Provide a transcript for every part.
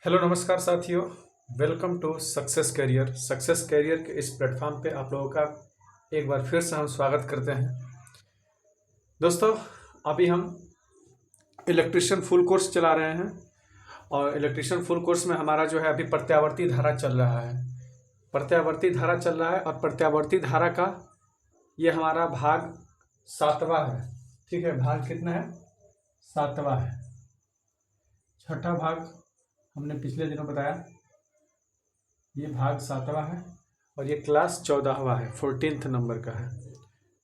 Hello नमस्कार साथियों। Welcome to success career के इस प्लेटफॉर्म पे आप लोगों का एक बार फिर से हम स्वागत करते हैं। दोस्तों, अभी हम इलेक्ट्रिशियन फुल कोर्स चला रहे हैं और इलेक्ट्रिशियन फुल कोर्स में हमारा जो है अभी प्रत्यावर्ती धारा चल रहा है। प्रत्यावर्ती धारा चल रहा है और प्रत्यावर्ती धारा का ये हमारा भाग 7वां है। ठीक है, भाग कितना है? 7वां है। छठा भाग हमने पिछले दिनों बताया, ये भाग 7वां है और ये क्लास 14वां है, 14th नंबर का है।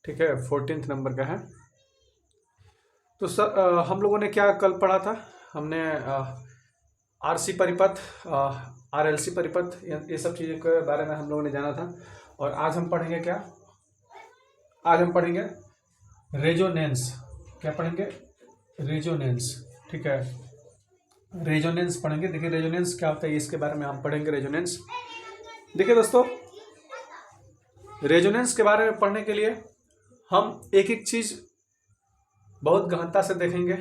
ठीक है, 14th नंबर का है। तो सर हम लोगों ने क्या कल पढ़ा था? हमने आरसी परिपथ, आरएलसी परिपथ, ये सब चीज़ों के बारे में हम लोगों ने जाना था। और आज हम पढ़ेंगे क्या? आज हम पढ़ेंगे रेजोनेंस। क्या पढ़ेंगे? रेजोनेंस। ठीक है, रेजोनेंस पढ़ेंगे। देखिए रेजोनेंस क्या होता है, इसके बारे में हम पढ़ेंगे। रेजोनेंस, देखिए दोस्तों, रेजोनेंस के बारे में पढ़ने के लिए हम एक एक चीज बहुत गहनता से देखेंगे।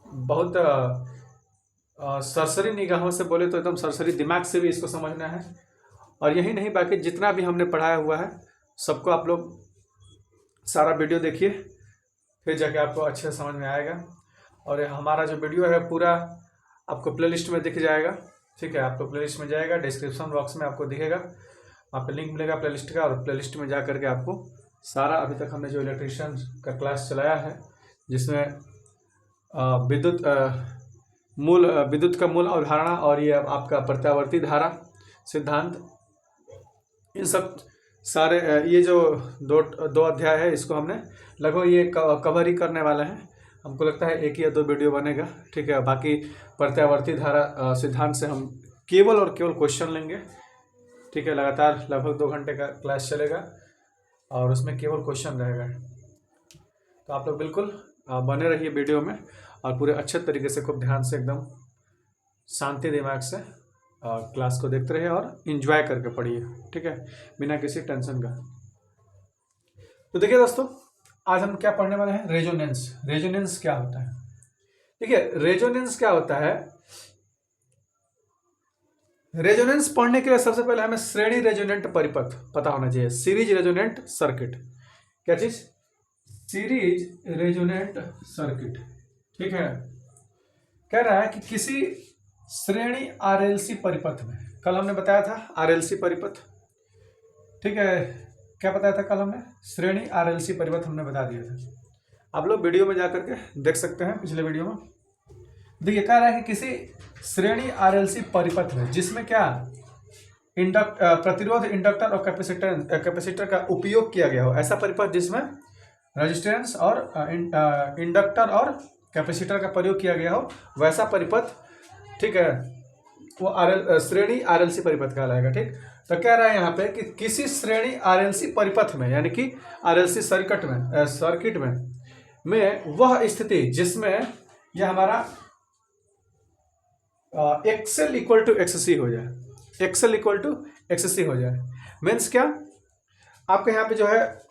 बहुत सरसरी निगाहों से बोले तो एकदम सरसरी दिमाग से भी इसको समझना है। और यही नहीं, बाकी जितना भी हमने पढ़ाया हुआ है सबको आप लोग सारा वीडियो देखिए, फिर जाके आपको अच्छे से समझ में आएगा। और हमारा जो वीडियो है पूरा आपको प्लेलिस्ट में दिख जाएगा। ठीक है, आपको प्लेलिस्ट में जाएगा, डिस्क्रिप्शन बॉक्स में आपको दिखेगा, वहाँ पे लिंक मिलेगा प्लेलिस्ट का। और प्लेलिस्ट में जा करके आपको सारा अभी तक हमने जो इलेक्ट्रिशियन का क्लास चलाया है, जिसमें विद्युत का मूल अवधारणा और ये आपका प्रत्यावर्ती धारा सिद्धांत, इन सब सारे ये जो दो अध्याय है, इसको हमने लगभग ये कवर ही करने वाला है। हमको लगता है एक या दो वीडियो बनेगा। ठीक है, बाकी प्रत्यावर्ती धारा सिद्धांत से हम केवल और केवल क्वेश्चन लेंगे। ठीक है, लगातार लगभग 2 घंटे का क्लास चलेगा और उसमें केवल क्वेश्चन रहेगा। तो आप लोग बिल्कुल बने रहिए वीडियो में और पूरे अच्छे तरीके से, खूब ध्यान से, एकदम शांति दिमाग से क्लास को देखते रहिए और इन्जॉय करके पढ़िए। ठीक है, बिना किसी टेंशन का। तो देखिए दोस्तों, आज हम क्या पढ़ने वाले हैं? रेजोनेंस। रेजोनेंस क्या होता है? देखिए रेजोनेंस क्या होता है। रेजोनेंस पढ़ने के लिए सबसे पहले हमें श्रेणी रेजोनेंट परिपथ पता होना चाहिए। Series resonant circuit. क्या चीज? Series resonant circuit. ठीक है, कह रहा है कि किसी श्रेणी आरएलसी परिपथ में, कल हमने बताया था आरएलसी परिपथ। ठीक है, क्या बताया था कल हमने? श्रेणी आरएलसी परिपथ हमने बता दिया था। आप लोग वीडियो में जाकर के देख सकते हैं, पिछले वीडियो में। देखिए कह रहा है कि किसी श्रेणी आरएलसी परिपथ में जिसमें क्या प्रतिरोध, इंडक्टर और कैपेसिटर का उपयोग किया गया हो, ऐसा परिपथ जिसमें रेजिस्टेंस और इंडक्टर और कैपेसिटर का प्रयोग किया गया हो, वैसा परिपथ, ठीक है, वो श्रेणी आरएलसी परिपथ कहलाएगा। ठीक, तो कह रहा है यहाँ पे कि किसी श्रेणी आरएलसी परिपथ में, यानी कि आरएलसी सर्किट में वह स्थिति जिसमें यह हमारा एक्सएल इक्वल टू एक्ससी हो जाए। एक्सएल इक्वल टू एक्ससी हो जाए मीन्स क्या? आपके यहाँ पे जो है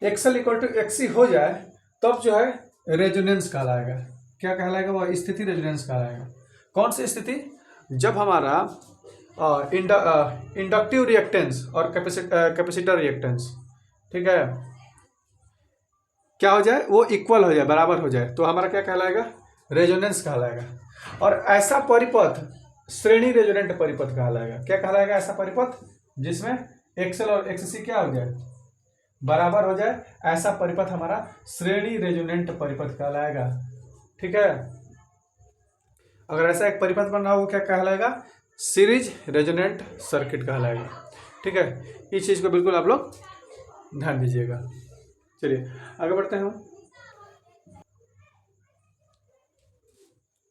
एक्सएल इक्वल टू एक्सी हो जाए, तब जो है रेजोनेंस कहलाएगा। क्या कहलाएगा? वह स्थिति रेजोनेंस कहलाएगा। कौन सी स्थिति? जब हमारा इंडक्टिव रिएक्टेंस और कैपेसिटर रिएक्टेंस, ठीक है, क्या हो जाए? वो इक्वल हो जाए, बराबर हो जाए, तो हमारा क्या कहलाएगा? रेजोनेंस कहलाएगा। और ऐसा परिपथ श्रेणी रेजोनेंट परिपथ कहलाएगा। क्या कहलाएगा? ऐसा परिपथ जिसमें एक्सएल और एक्ससी क्या हो जाए? बराबर हो जाए, ऐसा परिपथ हमारा श्रेणी रेजोनेंट परिपथ कहलाएगा। ठीक है, अगर ऐसा एक परिपथ बन रहा हो, क्या कहलाएगा? सीरीज रेजोनेंट सर्किट कहलाएगा। ठीक है, इस चीज को बिल्कुल आप लोग ध्यान दीजिएगा। चलिए आगे बढ़ते हैं हम।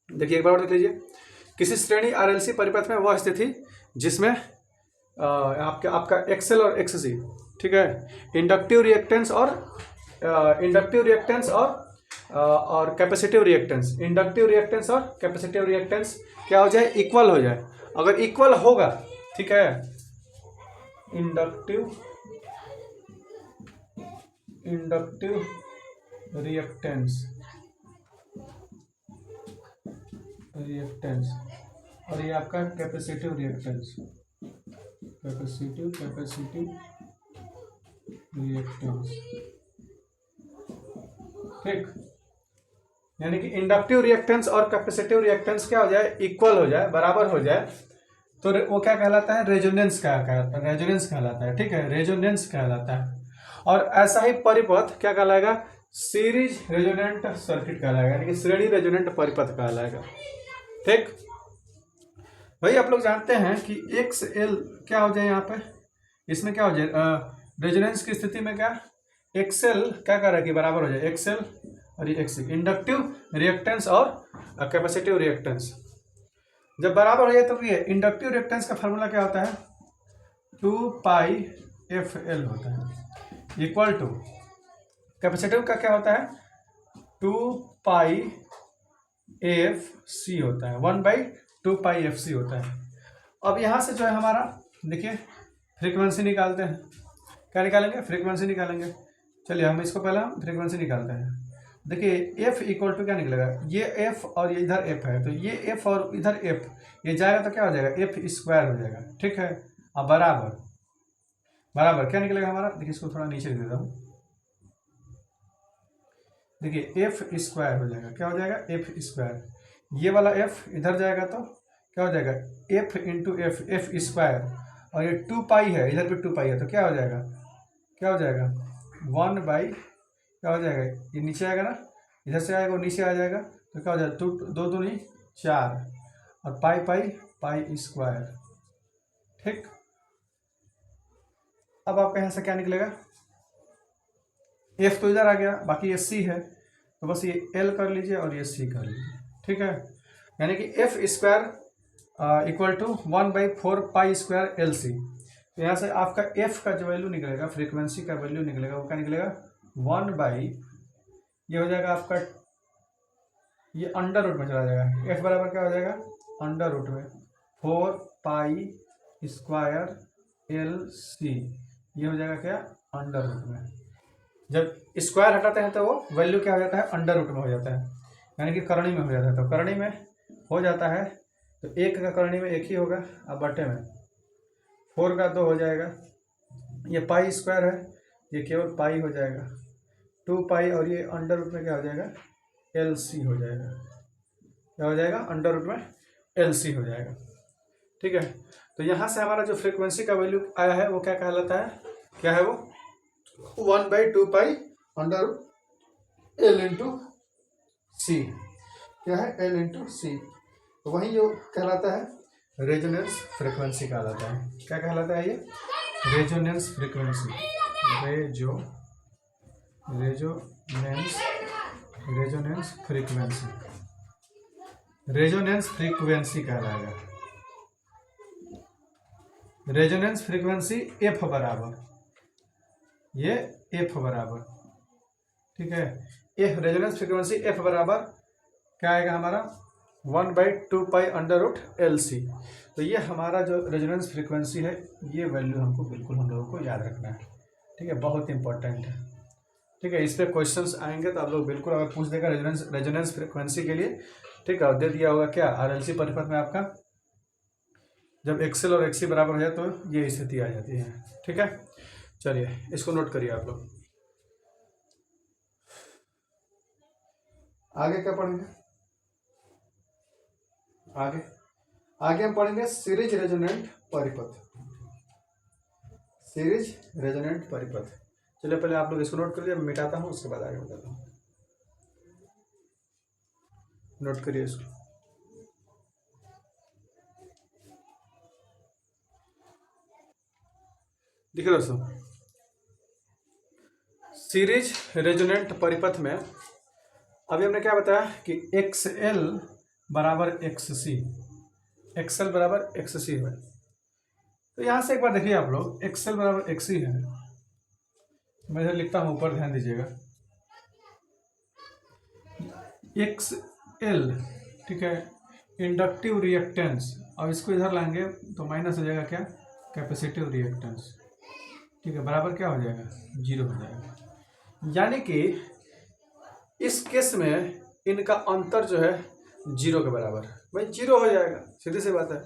देखिए एक बार और देख लीजिए। किसी श्रेणी आरएलसी परिपथ में वह स्थिति जिसमें आपका एक्सएल और एक्ससी, ठीक है, इंडक्टिव रिएक्टेंस और कैपेसिटिव रिएक्टेंस, इंडक्टिव रिएक्टेंस और कैपेसिटिव रिएक्टेंस क्या हो जाए? इक्वल हो जाए। अगर इक्वल होगा, ठीक है, इंडक्टिव रिएक्टेंस और ये आपका कैपेसिटिव रिएक्टेंस, कैपेसिटिव रिएक्टेंस, ठीक। यानी कि इंडक्टिव रिएक्टेंस और कैपेसिटिव रिएक्टेंस क्या हो जाए, इक्वल हो जाए, बराबर हो जाए, तो वो क्या कहलाता है, रेजोनेंस कहलाता है, रेजोनेंस कहलाता है, ठीक है, रेजोनेंस कहलाता है। और ऐसा ही परिपथ क्या कहलाएगा, सीरीज रेजोनेंट सर्किट कहलाएगा, यानी कि श्रेणी रेजोनेंट परिपथ कहलाएगा, ठीक। भाई आप लोग जानते हैं कि एक्स एल क्या हो जाए, यहाँ पे इसमें क्या हो जाए, रेजोनेंस की स्थिति में क्या एक्सएल क्या कर रहा है कि बराबर हो जाए, एक्सएल और ये एक्स, इंडक्टिव रिएक्टेंस और कैपेसिटिव रिएक्टेंस जब बराबर हो जाए तो ये इंडक्टिव रिएक्टेंस का फार्मूला क्या होता है, 2πfl होता है, इक्वल टू कैपेसिटिव का क्या होता है, 2πfc होता है, 1/2πfc होता है। अब यहाँ से जो है हमारा देखिए फ्रीक्वेंसी निकालते हैं, क्या निकालेंगे, फ्रीक्वेंसी निकालेंगे। चलिए हम इसको पहले हम फ्रीक्वेंसी निकालते हैं। देखिए f इक्वल टू क्या निकलेगा, ये f और ये इधर f है, तो ये f और इधर f ये जाएगा तो क्या हो जाएगा, f स्क्वायर हो जाएगा, ठीक है। अब बराबर बराबर क्या निकलेगा हमारा, देखिए इसको थोड़ा नीचे दे देता हूँ, देखिए f स्क्वायर हो जाएगा, क्या हो जाएगा, f स्क्वायर, ये वाला f इधर जाएगा तो क्या हो जाएगा, f इंटू एफ स्क्वायर, और ये 2π है, इधर भी 2π है, तो क्या हो जाएगा, क्या हो जाएगा, 1/ क्या हो जाएगा, ये नीचे आएगा ना, इधर से आएगा और नीचे आ जाएगा, तो क्या हो जाएगा, 2 दूनी 4 और पाई स्क्वायर, ठीक। अब आपका यहाँ से क्या निकलेगा, एफ तो इधर आ गया, बाकी ये सी है, तो बस ये एल कर लीजिए और ये सी कर लीजिए, ठीक है। यानी कि F square equal to 1/4π² L C. तो यहाँ से आपका एफ का जो वैल्यू निकलेगा, फ्रीक्वेंसी का वैल्यू निकलेगा, वो क्या निकलेगा, 1/ ये हो जाएगा आपका, ये अंडर रूट में चला जाएगा, एफ बराबर क्या हो जाएगा, अंडर रूट में 4π² एल सी, ये हो जाएगा क्या, अंडर रूट में। जब स्क्वायर हटाते हैं तो वो वैल्यू क्या हो जाता है, अंडर रूट में हो जाता है, यानी कि करणी में हो जाता है। तो करणी में हो जाता है तो एक का करणी में एक ही होगा, अब बटे में 4 का 2 हो जाएगा, ये π² है, ये केवल पाई हो जाएगा, 2π, और ये अंडर रूट में क्या हो जाएगा, एल सी हो जाएगा, क्या हो जाएगा, अंडर रूट में एल सी हो जाएगा, ठीक है। तो यहाँ से हमारा जो फ्रीक्वेंसी का वैल्यू आया है वो क्या कहलाता है, क्या है वो, 1/2π अंडर रूट एल इंटू सी, क्या है, एल इंटू सी। तो वही जो कहलाता है रेजोनेंस फ्रीक्वेंसी कहलाता है, क्या कहलाता है ये, रेजोनेंस फ्रीक्वेंसी, रेजोनेंस फ्रीक्वेंसी कहलाएगा। रेजोनेंस फ्रीक्वेंसी एफ बराबर, ये एफ बराबर, ठीक है, एफ रेजोनेंस फ्रीक्वेंसी एफ बराबर क्या आएगा हमारा, 1/2π अंडर रूट एल सी। तो ये हमारा जो रेजोनेंस फ्रीक्वेंसी है, ये वैल्यू हमको बिल्कुल हम लोगों को याद रखना है, ठीक है, बहुत इंपॉर्टेंट है, ठीक है। इस पर क्वेश्चंस आएंगे तो आप लोग बिल्कुल अगर पूछ देगा रेजोनेंस फ्रीक्वेंसी के लिए, ठीक है, और दे दिया होगा क्या, आरएलसी परिपथ में आपका जब एक्सएल और एक्सी बराबर हो जाए तो ये स्थिति आ जाती है, ठीक है। चलिए इसको नोट करिए आप लोग। आगे क्या पढ़ेंगे, आगे हम पढ़ेंगे सीरीज रेजोनेंट परिपथ, सीरीज रेजोनेंट परिपथ। चलिए पहले आप लोग इसको नोट करिए, मैं मिटाता हूँ, उसके बाद आगे बताता हूँ। नोट करिए इसको। देखिए दोस्तों, सीरीज रेजोनेंट परिपथ में अभी हमने क्या बताया कि XL बराबर XC, XL बराबर XC है। तो यहाँ से एक बार देखिए आप लोग, XL बराबर XC है, मैं इधर लिखता हूँ, ऊपर ध्यान दीजिएगा, XL, ठीक है, इंडक्टिव रिएक्टेंस, और इसको इधर लाएंगे तो माइनस हो जाएगा क्या, कैपेसिटिव रिएक्टेंस, ठीक है, बराबर क्या हो जाएगा, 0 हो जाएगा। यानी कि इस केस में इनका अंतर जो है 0 के बराबर है, भाई जीरो हो जाएगा, सीधी सी बात है।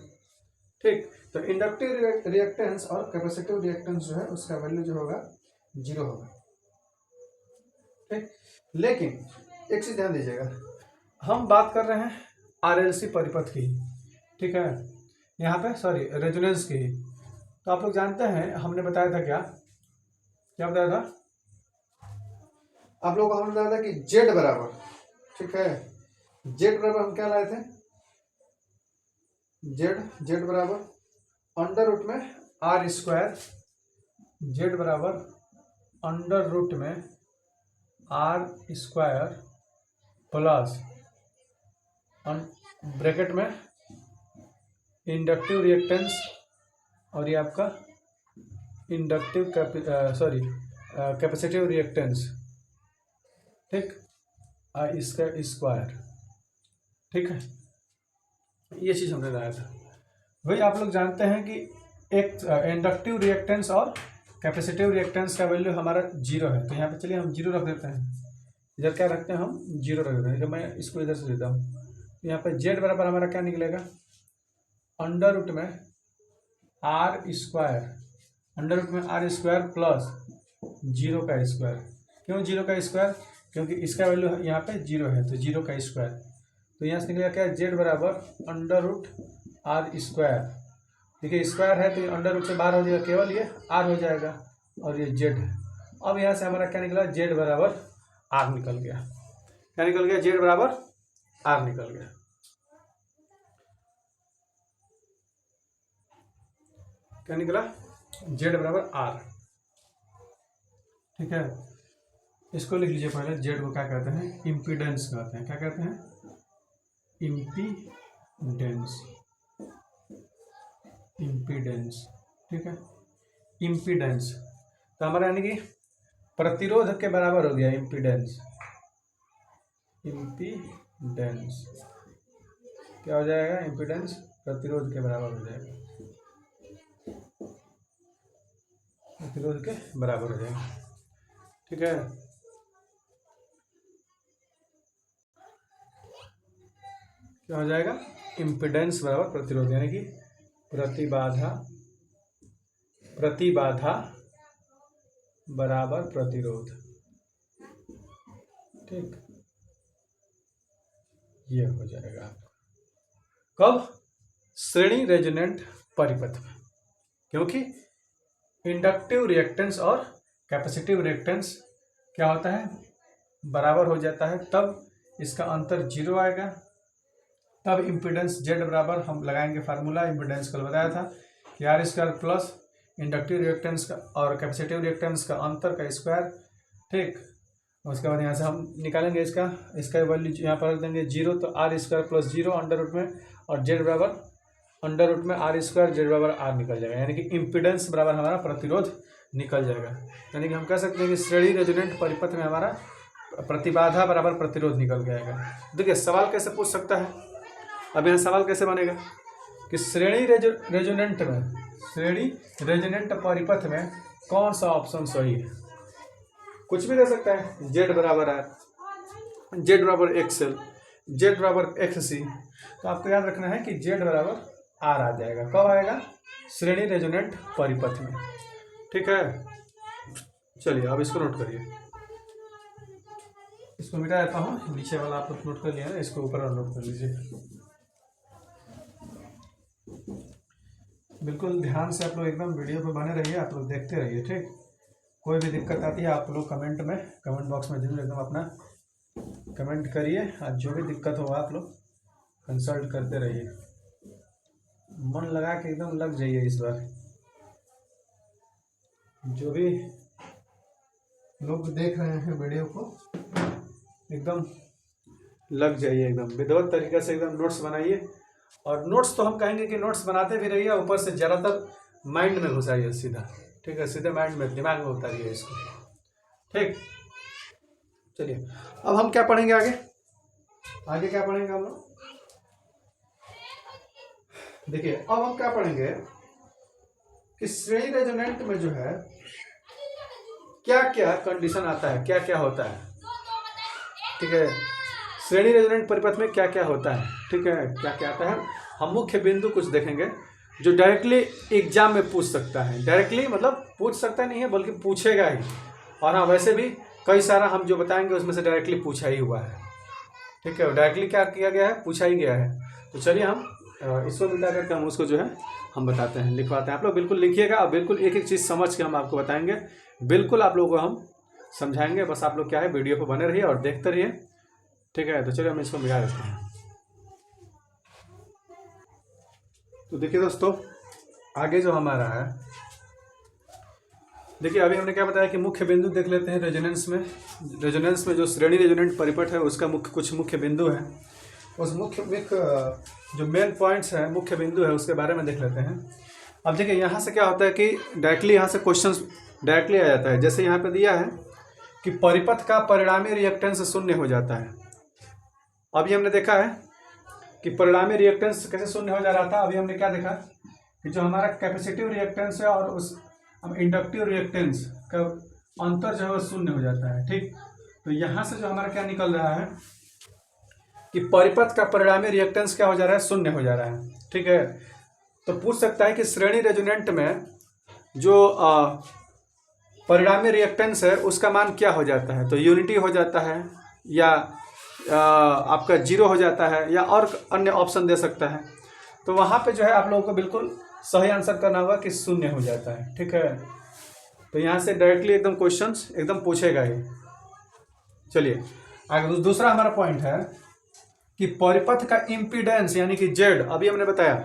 ठीक, तो इंडक्टिव रिएक्टेंस और कैपेसिटिव रिएक्टेंस जो है उसका वैल्यू जो होगा जीरो होगा। ठीक, लेकिन एक चीज ध्यान दीजिएगा, हम बात कर रहे हैं आरएलसी परिपथ की, ठीक है, यहाँ पे सॉरी रेजोनेंस की। तो आप लोग जानते हैं हमने बताया था क्या क्या बताया था आप लोगों को, हमने बताया था कि जेड बराबर, ठीक है, जेड बराबर हम क्या लाए थे, जेड बराबर अंडर रूट में आर स्क्वायर, जेड बराबर अंडर रूट में आर स्क्वायर प्लस ब्रैकेट में इंडक्टिव रिएक्टेंस और ये आपका इंडक्टिव कैपेसिटिव रिएक्टेंस, ठीक, इसका स्क्वायर। ठीक है, ये चीज़ हमने लाया था। वही आप लोग जानते हैं कि एक इंडक्टिव रिएक्टेंस और कैपेसिटिव रिएक्टेंस का वैल्यू हमारा जीरो है, तो यहाँ पे चलिए हम जीरो रख देते हैं। इधर क्या रखते हैं, हम जीरो रख देते हैं। तो मैं इसको इधर से देता हूँ, यहाँ पे जेड बराबर हमारा क्या निकलेगा, अंडर रूट में आर स्क्वायर, अंडर रूट में आर स्क्वायर प्लस जीरो का स्क्वायर। क्यों जीरो का स्क्वायर, क्योंकि इसका वैल्यू यहाँ पे जीरो है, तो जीरो का स्क्वायर। तो यहाँ से निकलेगा क्या, जेड बराबर अंडर रूट आर स्क्वायर। देखिए स्क्वायर है तो अंडर रूट से बाहर हो जाएगा, केवल ये आर हो जाएगा और ये जेड है। अब यहाँ से हमारा क्या निकला, जेड बराबर आर निकल गया। क्या निकल गया, जेड बराबर आर निकल गया। क्या निकला, जेड बराबर आर। ठीक है, इसको लिख लीजिए पहले, जेड को क्या कहते हैं, इम्पीडेंस कहते हैं। क्या कहते हैं, इम्पीडेंस, इम्पीडेंस। ठीक है, इम्पीडेंस तो हमारा यानी कि प्रतिरोध के बराबर हो गया इम्पीडेंस। इम्पीडेंस क्या हो जाएगा, इम्पीडेंस प्रतिरोध के बराबर हो जाएगा, प्रतिरोध के बराबर हो जाएगा। ठीक है, क्या हो जाएगा, इम्पीडेंस बराबर प्रतिरोध, यानी कि प्रतिबाधा, प्रतिबाधा बराबर प्रतिरोध। ठीक, ये हो जाएगा कब, श्रेणी रेजोनेंट परिपथ में, क्योंकि इंडक्टिव रिएक्टेंस और कैपेसिटिव रिएक्टेंस क्या होता है, बराबर हो जाता है, तब इसका अंतर जीरो आएगा। तब इम्पीडेंस जेड बराबर हम लगाएंगे फार्मूला, इम्पीडेंस कल बताया था कि R square plus inductive reactance का और कैपेसिटिव रिएक्टेंस का अंतर का स्क्वायर। ठीक, उसके बाद यहाँ से हम निकालेंगे इसका वैल्यू यहाँ पर रख देंगे जीरो, तो R square plus zero under root में, और जेड बराबर अंडर रूट में आर स्क्वायर, जेड बराबर आर निकल जाएगा, यानी कि इम्पीडेंस बराबर हमारा प्रतिरोध निकल जाएगा। यानी कि हम कह सकते हैं कि श्रेणी रेजोनेंट परिपथ में हमारा प्रतिबाधा बराबर प्रतिरोध निकल जाएगा। देखिए सवाल कैसे पूछ सकता है, अब यहाँ सवाल कैसे बनेगा कि श्रेणी रेजोनेंट में, श्रेणी रेजोनेंट परिपथ में कौन सा ऑप्शन सही है, कुछ भी दे सकता है, जेड बराबर आर, जेड बराबर एक्सएल, जेड बराबर एक्ससी। तो आपको याद रखना है कि जेड बराबर आर आ जाएगा, कब आएगा, श्रेणी रेजोनेंट परिपथ में। ठीक है, चलिए अब इसको नोट करिए, इसको मिटा देता हूँ, नीचे वाला आप लोग नोट कर लिया ना, इसको ऊपर वाला नोट कर लीजिए। बिल्कुल ध्यान से आप लोग एकदम वीडियो पे बने रहिए, आप लोग देखते रहिए। ठीक, कोई भी दिक्कत आती है आप लोग कमेंट बॉक्स में जरूर एकदम अपना कमेंट करिए, और जो भी दिक्कत हो आप लोग कंसल्ट करते रहिए, मन लगा के एकदम लग जाइए। इस बार जो भी लोग देख रहे हैं वीडियो को एकदम लग जाइए, एकदम विधिवत तरीके से एकदम नोट्स बनाइए, और नोट्स तो हम कहेंगे कि नोट्स बनाते भी रहिए, ऊपर से ज़्यादातर माइंड में घुसाइए सीधा। ठीक है, सीधे माइंड में, दिमाग में उतारिए इसको। ठीक, चलिए अब हम क्या पढ़ेंगे आगे, आगे क्या पढ़ेंगे हम लोग, देखिए अब हम क्या पढ़ेंगे कि श्रेणी रेजोनेंट में जो है क्या क्या कंडीशन आता है, क्या क्या होता है। ठीक है, श्रेणी रेजोनेंट परिपथ में क्या क्या होता है, ठीक है, क्या क्या आता है। हम मुख्य बिंदु कुछ देखेंगे जो डायरेक्टली एग्जाम में पूछ सकता है। डायरेक्टली मतलब पूछ सकता नहीं है बल्कि पूछेगा ही। और हाँ, वैसे भी कई सारा हम जो बताएंगे उसमें से डायरेक्टली पूछा ही हुआ है, ठीक है। डायरेक्टली क्या किया गया है, पूछा ही गया है। तो चलिए हम इसको मिटा करके हम उसको जो है हम बताते हैं, लिखवाते हैं। आप लोग बिल्कुल लिखिएगा और बिल्कुल एक एक चीज़ समझ के हम आपको बताएंगे, बिल्कुल आप लोगों को हम समझाएंगे। बस आप लोग क्या है, वीडियो पर बने रहिए और देखते रहिए, ठीक है। तो चलिए हम इसको मिटा देते हैं। तो देखिए दोस्तों, आगे जो हमारा है, देखिए अभी हमने क्या बताया कि मुख्य बिंदु देख लेते हैं रेजोनेंस में। रेजोनेंस में जो श्रेणी रेजोनेंट परिपथ है उसका कुछ मुख्य बिंदु है। उस मुख्य जो मेन पॉइंट्स है, मुख्य बिंदु है, उसके बारे में देख लेते हैं। अब देखिए यहाँ से क्या होता है कि डायरेक्टली यहाँ से क्वेश्चन डायरेक्टली आ जाता है। जैसे यहाँ पे दिया है कि परिपथ का परिणामी रिएक्टेंस 0 हो जाता है। अभी हमने देखा है कि परिणामी रिएक्टेंस कैसे 0 हो जा रहा था। अभी हमने क्या देखा कि जो हमारा कैपेसिटिव रिएक्टेंस है और उस इंडक्टिव रिएक्टेंस का अंतर जो है 0 हो जाता है, ठीक। तो यहाँ से जो हमारा क्या निकल रहा है कि परिपथ का परिणामी रिएक्टेंस क्या हो जा रहा है, 0 हो जा रहा है, ठीक है। तो पूछ सकता है कि श्रेणी रेजोनेंट में जो परिणामी रिएक्टेंस है उसका मान क्या हो जाता है। तो यूनिटी हो जाता है या आपका 0 हो जाता है या और अन्य ऑप्शन दे सकता है। तो वहाँ पे जो है आप लोगों को बिल्कुल सही आंसर करना होगा कि 0 हो जाता है, ठीक है। तो यहाँ से डायरेक्टली एकदम क्वेश्चंस एकदम पूछेगा ही। चलिए आगे दूसरा हमारा पॉइंट है कि परिपथ का इम्पीडेंस यानी कि जेड, अभी हमने बताया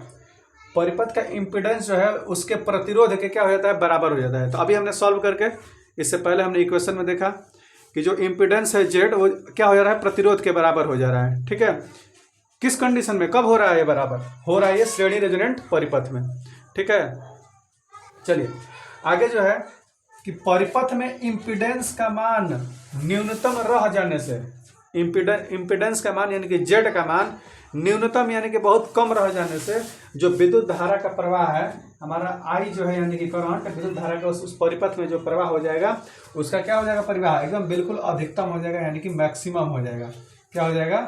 परिपथ का इम्पीडेंस जो है उसके प्रतिरोध के क्या हो जाता है, बराबर हो जाता है। तो अभी हमने सॉल्व करके, इससे पहले हमने इक्वेशन में देखा कि जो इम्पीडेंस है जेड वो क्या हो जा रहा है, प्रतिरोध के बराबर हो जा रहा है, ठीक है। किस कंडीशन में, कब हो रहा है ये बराबर, हो रहा है ये श्रेणी रेजोनेंट परिपथ में, ठीक है। चलिए आगे जो है कि परिपथ में इम्पीडेंस का मान न्यूनतम रह जाने से, इम्पीडेंस का मान यानी कि जेड का मान न्यूनतम यानी कि बहुत कम रह जाने से जो विद्युत धारा का प्रवाह है हमारा आई जो है यानी कि करंट, विद्युत धारा का उस परिपथ में जो प्रवाह हो जाएगा उसका क्या हो जाएगा, परिवाह एकदम बिल्कुल अधिकतम हो जाएगा, यानी कि मैक्सिमम हो जाएगा। क्या हो जाएगा,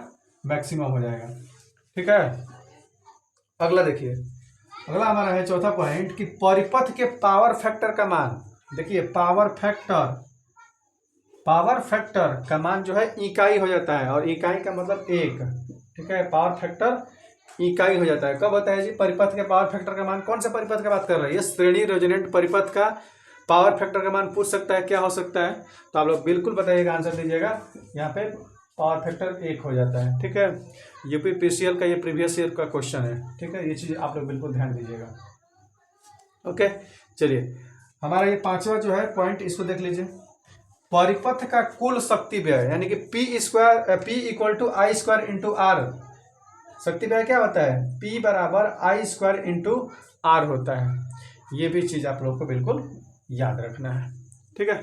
मैक्सिमम हो जाएगा, ठीक है। अगला देखिए, अगला हमारा है चौथा पॉइंट कि परिपथ के पावर फैक्टर का मान। देखिए पावर फैक्टर का मान जो है इकाई हो जाता है, और इकाई का मतलब 1, ठीक है। पावर फैक्टर इकाई हो जाता है। कब होता है जी, परिपथ के पावर फैक्टर का मान, कौन सा परिपथ की बात कर रहे हैं, ये श्रेणी रेजोनेंट परिपथ का पावर फैक्टर का मान पूछ सकता है, क्या हो सकता है। तो आप लोग बिल्कुल बताइएगा, आंसर दीजिएगा। यहाँ पे पावर फैक्टर 1 हो जाता है, ठीक है। यूपीपीसीएल का ये प्रीवियस ईयर का क्वेश्चन है, ठीक है। ये चीज आप लोग बिल्कुल ध्यान दीजिएगा, ओके। चलिए हमारा ये पांचवा जो है पॉइंट, इसको देख लीजिए। परिपथ का कुल शक्ति व्यय यानी कि P equal to I square into R. शक्ति व्यय क्या होता है, P बराबर आई स्क्वायर इंटू आर होता है। ये भी चीज आप लोगों को बिल्कुल याद रखना है, ठीक है।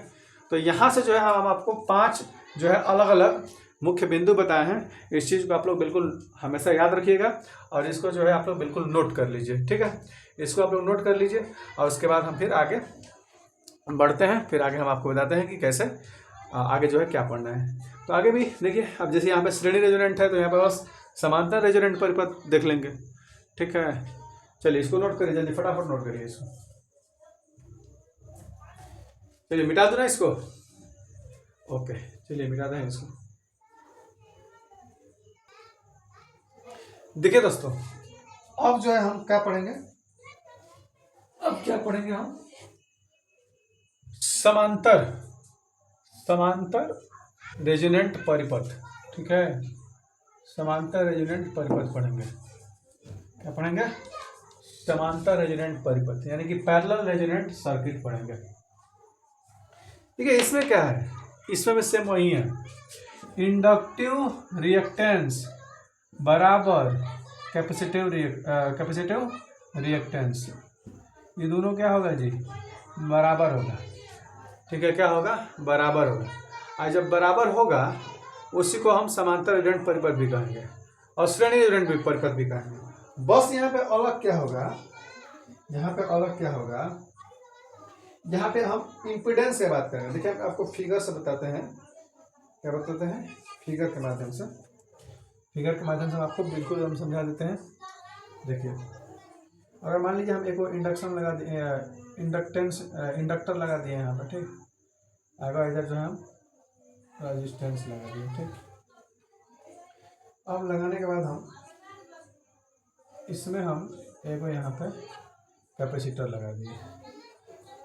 तो यहाँ से जो है हम आपको 5 जो है अलग अलग मुख्य बिंदु बताए हैं। इस चीज को आप लोग बिल्कुल हमेशा याद रखिएगा और इसको जो है आप लोग बिल्कुल नोट कर लीजिए, ठीक है। इसको आप लोग नोट कर लीजिए और उसके बाद हम फिर आगे बढ़ते हैं। फिर आगे हम आपको बताते हैं कि कैसे आगे जो है क्या पढ़ना है। तो आगे भी देखिए, अब जैसे यहाँ पे श्रेणी रेजोनेंट है तो यहाँ पे बस समांतर रेजोनेंट परिपथ देख लेंगे, ठीक है। चलिए इसको नोट करिए, जल्दी फटाफट नोट करिए इसको। चलिए मिटा दो ना इसको, ओके। चलिए मिटा दें इसको। देखिए दोस्तों, अब जो है हम क्या पढ़ेंगे, अब क्या पढ़ेंगे हम, समांतर रेजोनेंट परिपथ, ठीक है। समांतर रेजोनेंट परिपथ पढ़ेंगे। क्या पढ़ेंगे, समांतर रेजोनेंट परिपथ यानी कि पैरेलल रेजोनेंट सर्किट पढ़ेंगे, ठीक है। इसमें क्या है, इसमें भी सेम वही है, इंडक्टिव रिएक्टेंस बराबर कैपेसिटिव रिएक्टेंस, ये दोनों क्या होगा जी, बराबर होगा, ठीक है। क्या होगा, बराबर होगा। और जब बराबर होगा उसी को हम समांतर रेजोनेंट परिपथ भी कहेंगे और श्रेणी रेजोनेंट परिपथ भी कहेंगे। बस यहाँ पे अलग क्या होगा, यहाँ पे अलग क्या होगा, यहाँ पे हम इम्पीडेंस से बात करेंगे। देखिए आपको फिगर से बताते हैं, क्या बताते हैं, फिगर के माध्यम से। फिगर के माध्यम से हम आपको बिल्कुल हम समझा देते हैं। देखिए, अगर मान लीजिए हम एक इंडक्शन लगा दिए, इंडक्टर लगा दिए यहाँ पर, ठीक। अगर इधर जो है हम रेजिस्टेंस लगा दिए, ठीक। अब लगाने के बाद हम इसमें हम एक यहाँ पे कैपेसिटर लगा दिए,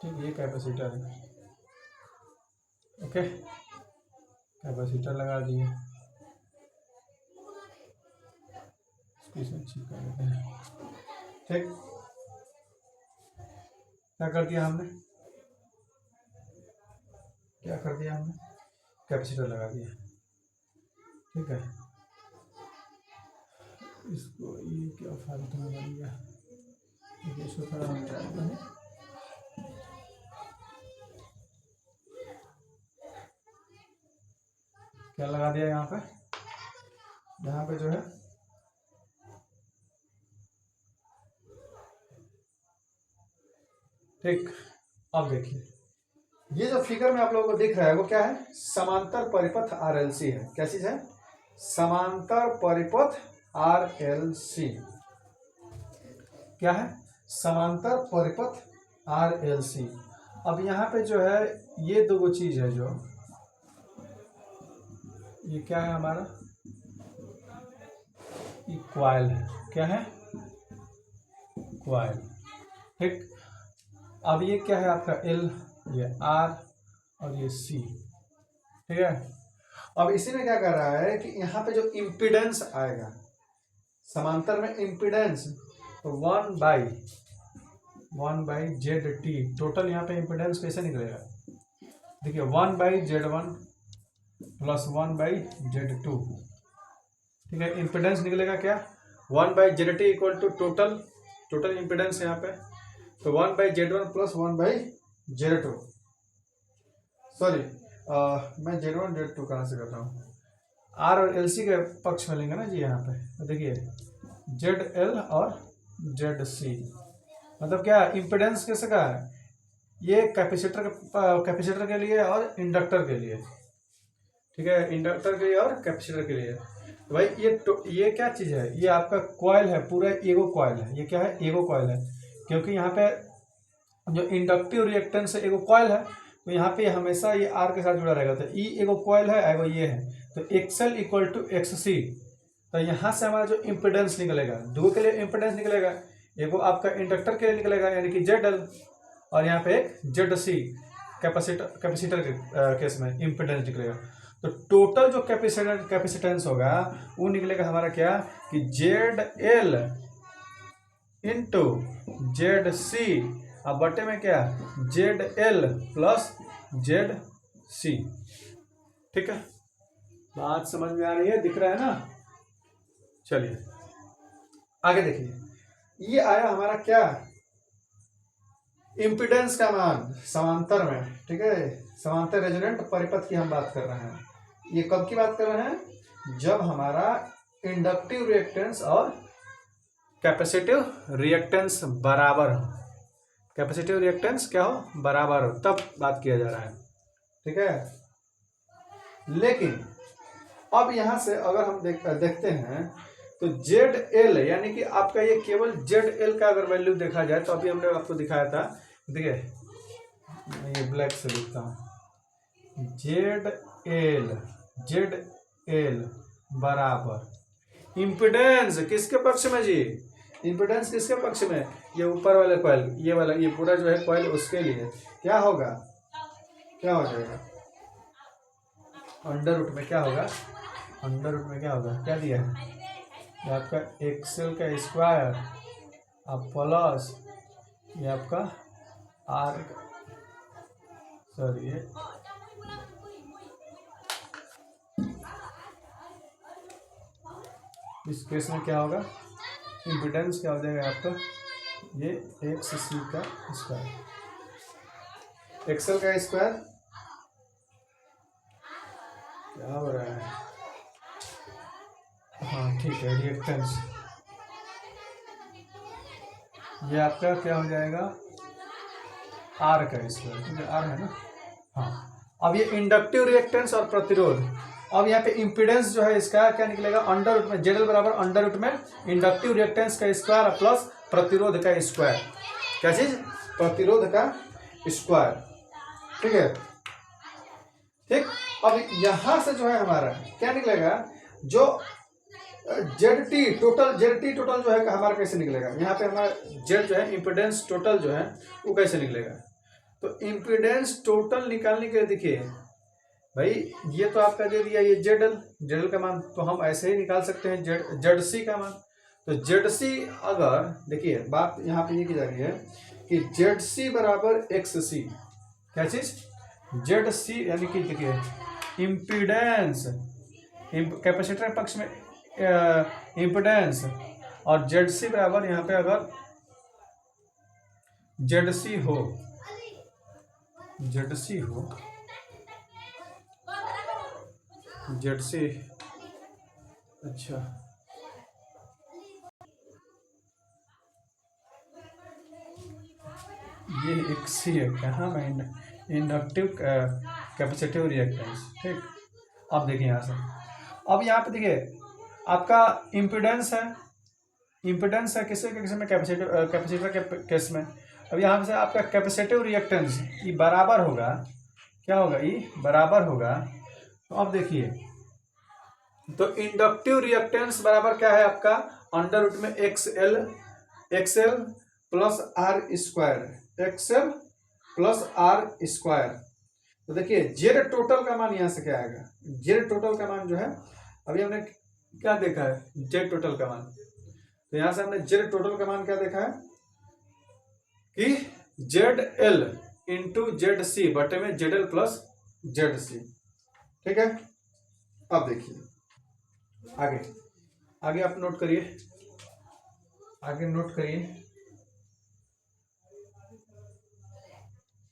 ठीक। ये कैपेसिटर है, ओके। कैपेसिटर लगा दिए, इसमें चिपका देते हैं, ठीक। क्या कर दिया हमने, कैपेसिटर लगा दिया, ठीक है। इसको ये क्या फालतू में बन गया, इसको थोड़ा हम जानते हैं। क्या लगा दिया यहाँ पे जो है ठीक। अब देखिए, ये जो फिगर में आप लोगों को दिख रहा है वो क्या है, समांतर परिपथ RLC है। क्या चीज है, समांतर परिपथ RLC। क्या है, समांतर परिपथ RLC। अब यहाँ पे जो है ये दो चीज है, जो ये क्या है हमारा, ये क्वाइल है। क्या है, क्वाइल, ठीक। अब ये क्या है आपका L, ये R और ये C, ठीक है। अब इसी में क्या कर रहा है कि यहाँ पे जो इम्पीडेंस आएगा समांतर में, इम्पीडेंस 1/ZT, टोटल यहाँ पे इम्पीडेंस कैसे निकलेगा, देखिए 1/Z1 प्लस 1/Z2, ठीक है। इम्पीडेंस निकलेगा क्या, 1/ZT equal to total impedance यहाँ पे, तो 1/Z1 प्लस 1/Z2, सॉरी मैं Z1 Z2 कहाँ से कर रहा हूँ, R और LC के पक्ष में लेंगे ना जी। यहाँ पे तो देखिए ZL और ZC, मतलब क्या इम्पीडेंस कैसे का है, ये कैपेसिटर के लिए और इंडक्टर के लिए, ठीक है। इंडक्टर के लिए और कैपेसिटर के लिए। तो भाई ये क्या चीज़ है, ये आपका कॉइल है, पूरा एगो कॉइल है। ये क्या है, एगो कॉइल है, क्योंकि यहाँ पे जो इंडक्टिव रिएक्टेंस है एगो कॉइल है, तो यहाँ पे हमेशा ये R के साथ जुड़ा रहेगा। तो E एगो कॉइल है, एगो ये है, तो XL इक्वल टू XC। तो यहाँ से हमारा जो इम्पिडेंस निकलेगा, दो के लिए इम्पिडेंस निकलेगा, एगो आपका इंडक्टर के लिए निकलेगा यानी कि ZL, और यहाँ पे एक ZC कैपेसिटर के केस में इम्पिडेंस निकलेगा। तो टोटल जो कैपेसिटेंस होगा वो निकलेगा हमारा क्या, कि ZL इंटू ZC, अब बटे में क्या, ZL प्लस ZC, ठीक है। बात समझ में आ रही है, दिख रहा है ना। चलिए आगे देखिए, ये आया हमारा क्या, इम्पीडेंस का मान समांतर में, ठीक है। समांतर रेजोनेंट परिपथ की हम बात कर रहे हैं। ये कब की बात कर रहे हैं, जब हमारा इंडक्टिव रिएक्टेंस और कैपेसिटिव रिएक्टेंस बराबर हो, कैपेसिटिव रिएक्टेंस क्या हो, बराबर हो, तब बात किया जा रहा है, ठीक है। लेकिन अब यहां से अगर हम देखते हैं तो ZL यानी कि आपका ये केवल ZL का अगर वैल्यू देखा जाए, तो अभी हमने आपको दिखाया था, देखिए मैं ये ब्लैक से लिखता हूँ, ZL बराबर इम्पिडेंस किसके पक्ष में जी, इम्पिडेंस किसके पक्ष में, ये ऊपर वाले कॉइल, ये वाला, ये पूरा जो है कॉइल, उसके लिए क्या होगा, क्या हो जाएगा, अंडर रूट में क्या होगा, अंडर रूट में क्या होगा, क्या दिया है, ये आपका XL का स्क्वायर अब प्लस ये आपका R, सॉरी इस केस में क्या होगा, इम्पिडेंस क्या हो जाएगा आपका, ये XC का स्क्वायर, XL का स्क्वायर क्या हो रहा है, हाँ ठीक है, रिएक्टेंस, ये आपका क्या हो जाएगा, R का स्क्वायर, ठीक है, R है ना। हाँ, अब ये इंडक्टिव रिएक्टेंस और प्रतिरोध, अब यहाँ पे इम्पीडेंस जो है इसका क्या निकलेगा, अंडर रूट में जेडल बराबर अंडर रूट में इंडक्टिव रिएक्टेंस का स्क्वायर प्लस प्रतिरोध का स्क्वायर। क्या चीज, प्रतिरोध का स्क्वायर। ठीक है, ठीक। अब यहां से जो है हमारा क्या निकलेगा, जो जेड टी टोटल जो है हमारा कैसे निकलेगा, यहाँ पे हमारा जेड जो है इम्पीडेंस टोटल जो है वो कैसे निकलेगा। तो इम्पीडेंस टोटल निकालने के लिए देखिए भाई, ये तो आपका दे दिया ये जेडल का मान, तो हम ऐसे ही निकाल सकते हैं जेड सी का मान। तो जेड सी, अगर देखिए बात यहाँ पे ये की जा रही है कि जेड सी बराबर एक्स सी, क्या चीज, जेड सी यानी कि देखिए इम्पीडेंस, कैपेसिटर पक्ष में इम्पीडेंस, और जेड सी बराबर यहाँ पे अगर जेड सी हो, जेड सी अच्छा, ये एक सी है कहाँ में, इंडक्टिव कैपेसिटिव रिएक्टेंस। ठीक, अब देखिए यहाँ से, अब यहाँ पे देखिए आपका इम्पीडेंस है किसके केस में, कैपेसिटर के केस में। अब यहाँ से आपका कैपेसिटिव रिएक्टेंस ये बराबर होगा, क्या होगा, ये बराबर होगा। तो अब देखिए, तो इंडक्टिव रिएक्टेंस बराबर क्या है आपका, अंडर रूट में एक्सएल प्लस आर स्क्वायर, तो देखिए जेड टोटल का मान यहाँ से क्या आएगा, जेड टोटल का मान जो है अभी हमने क्या देखा है, जेड टोटल का मान। तो यहां से हमने जेड टोटल का मान क्या देखा है कि Z L into Z C बटे में Z L plus Z C. ठीक है, अब देखिए आगे आप नोट करिए,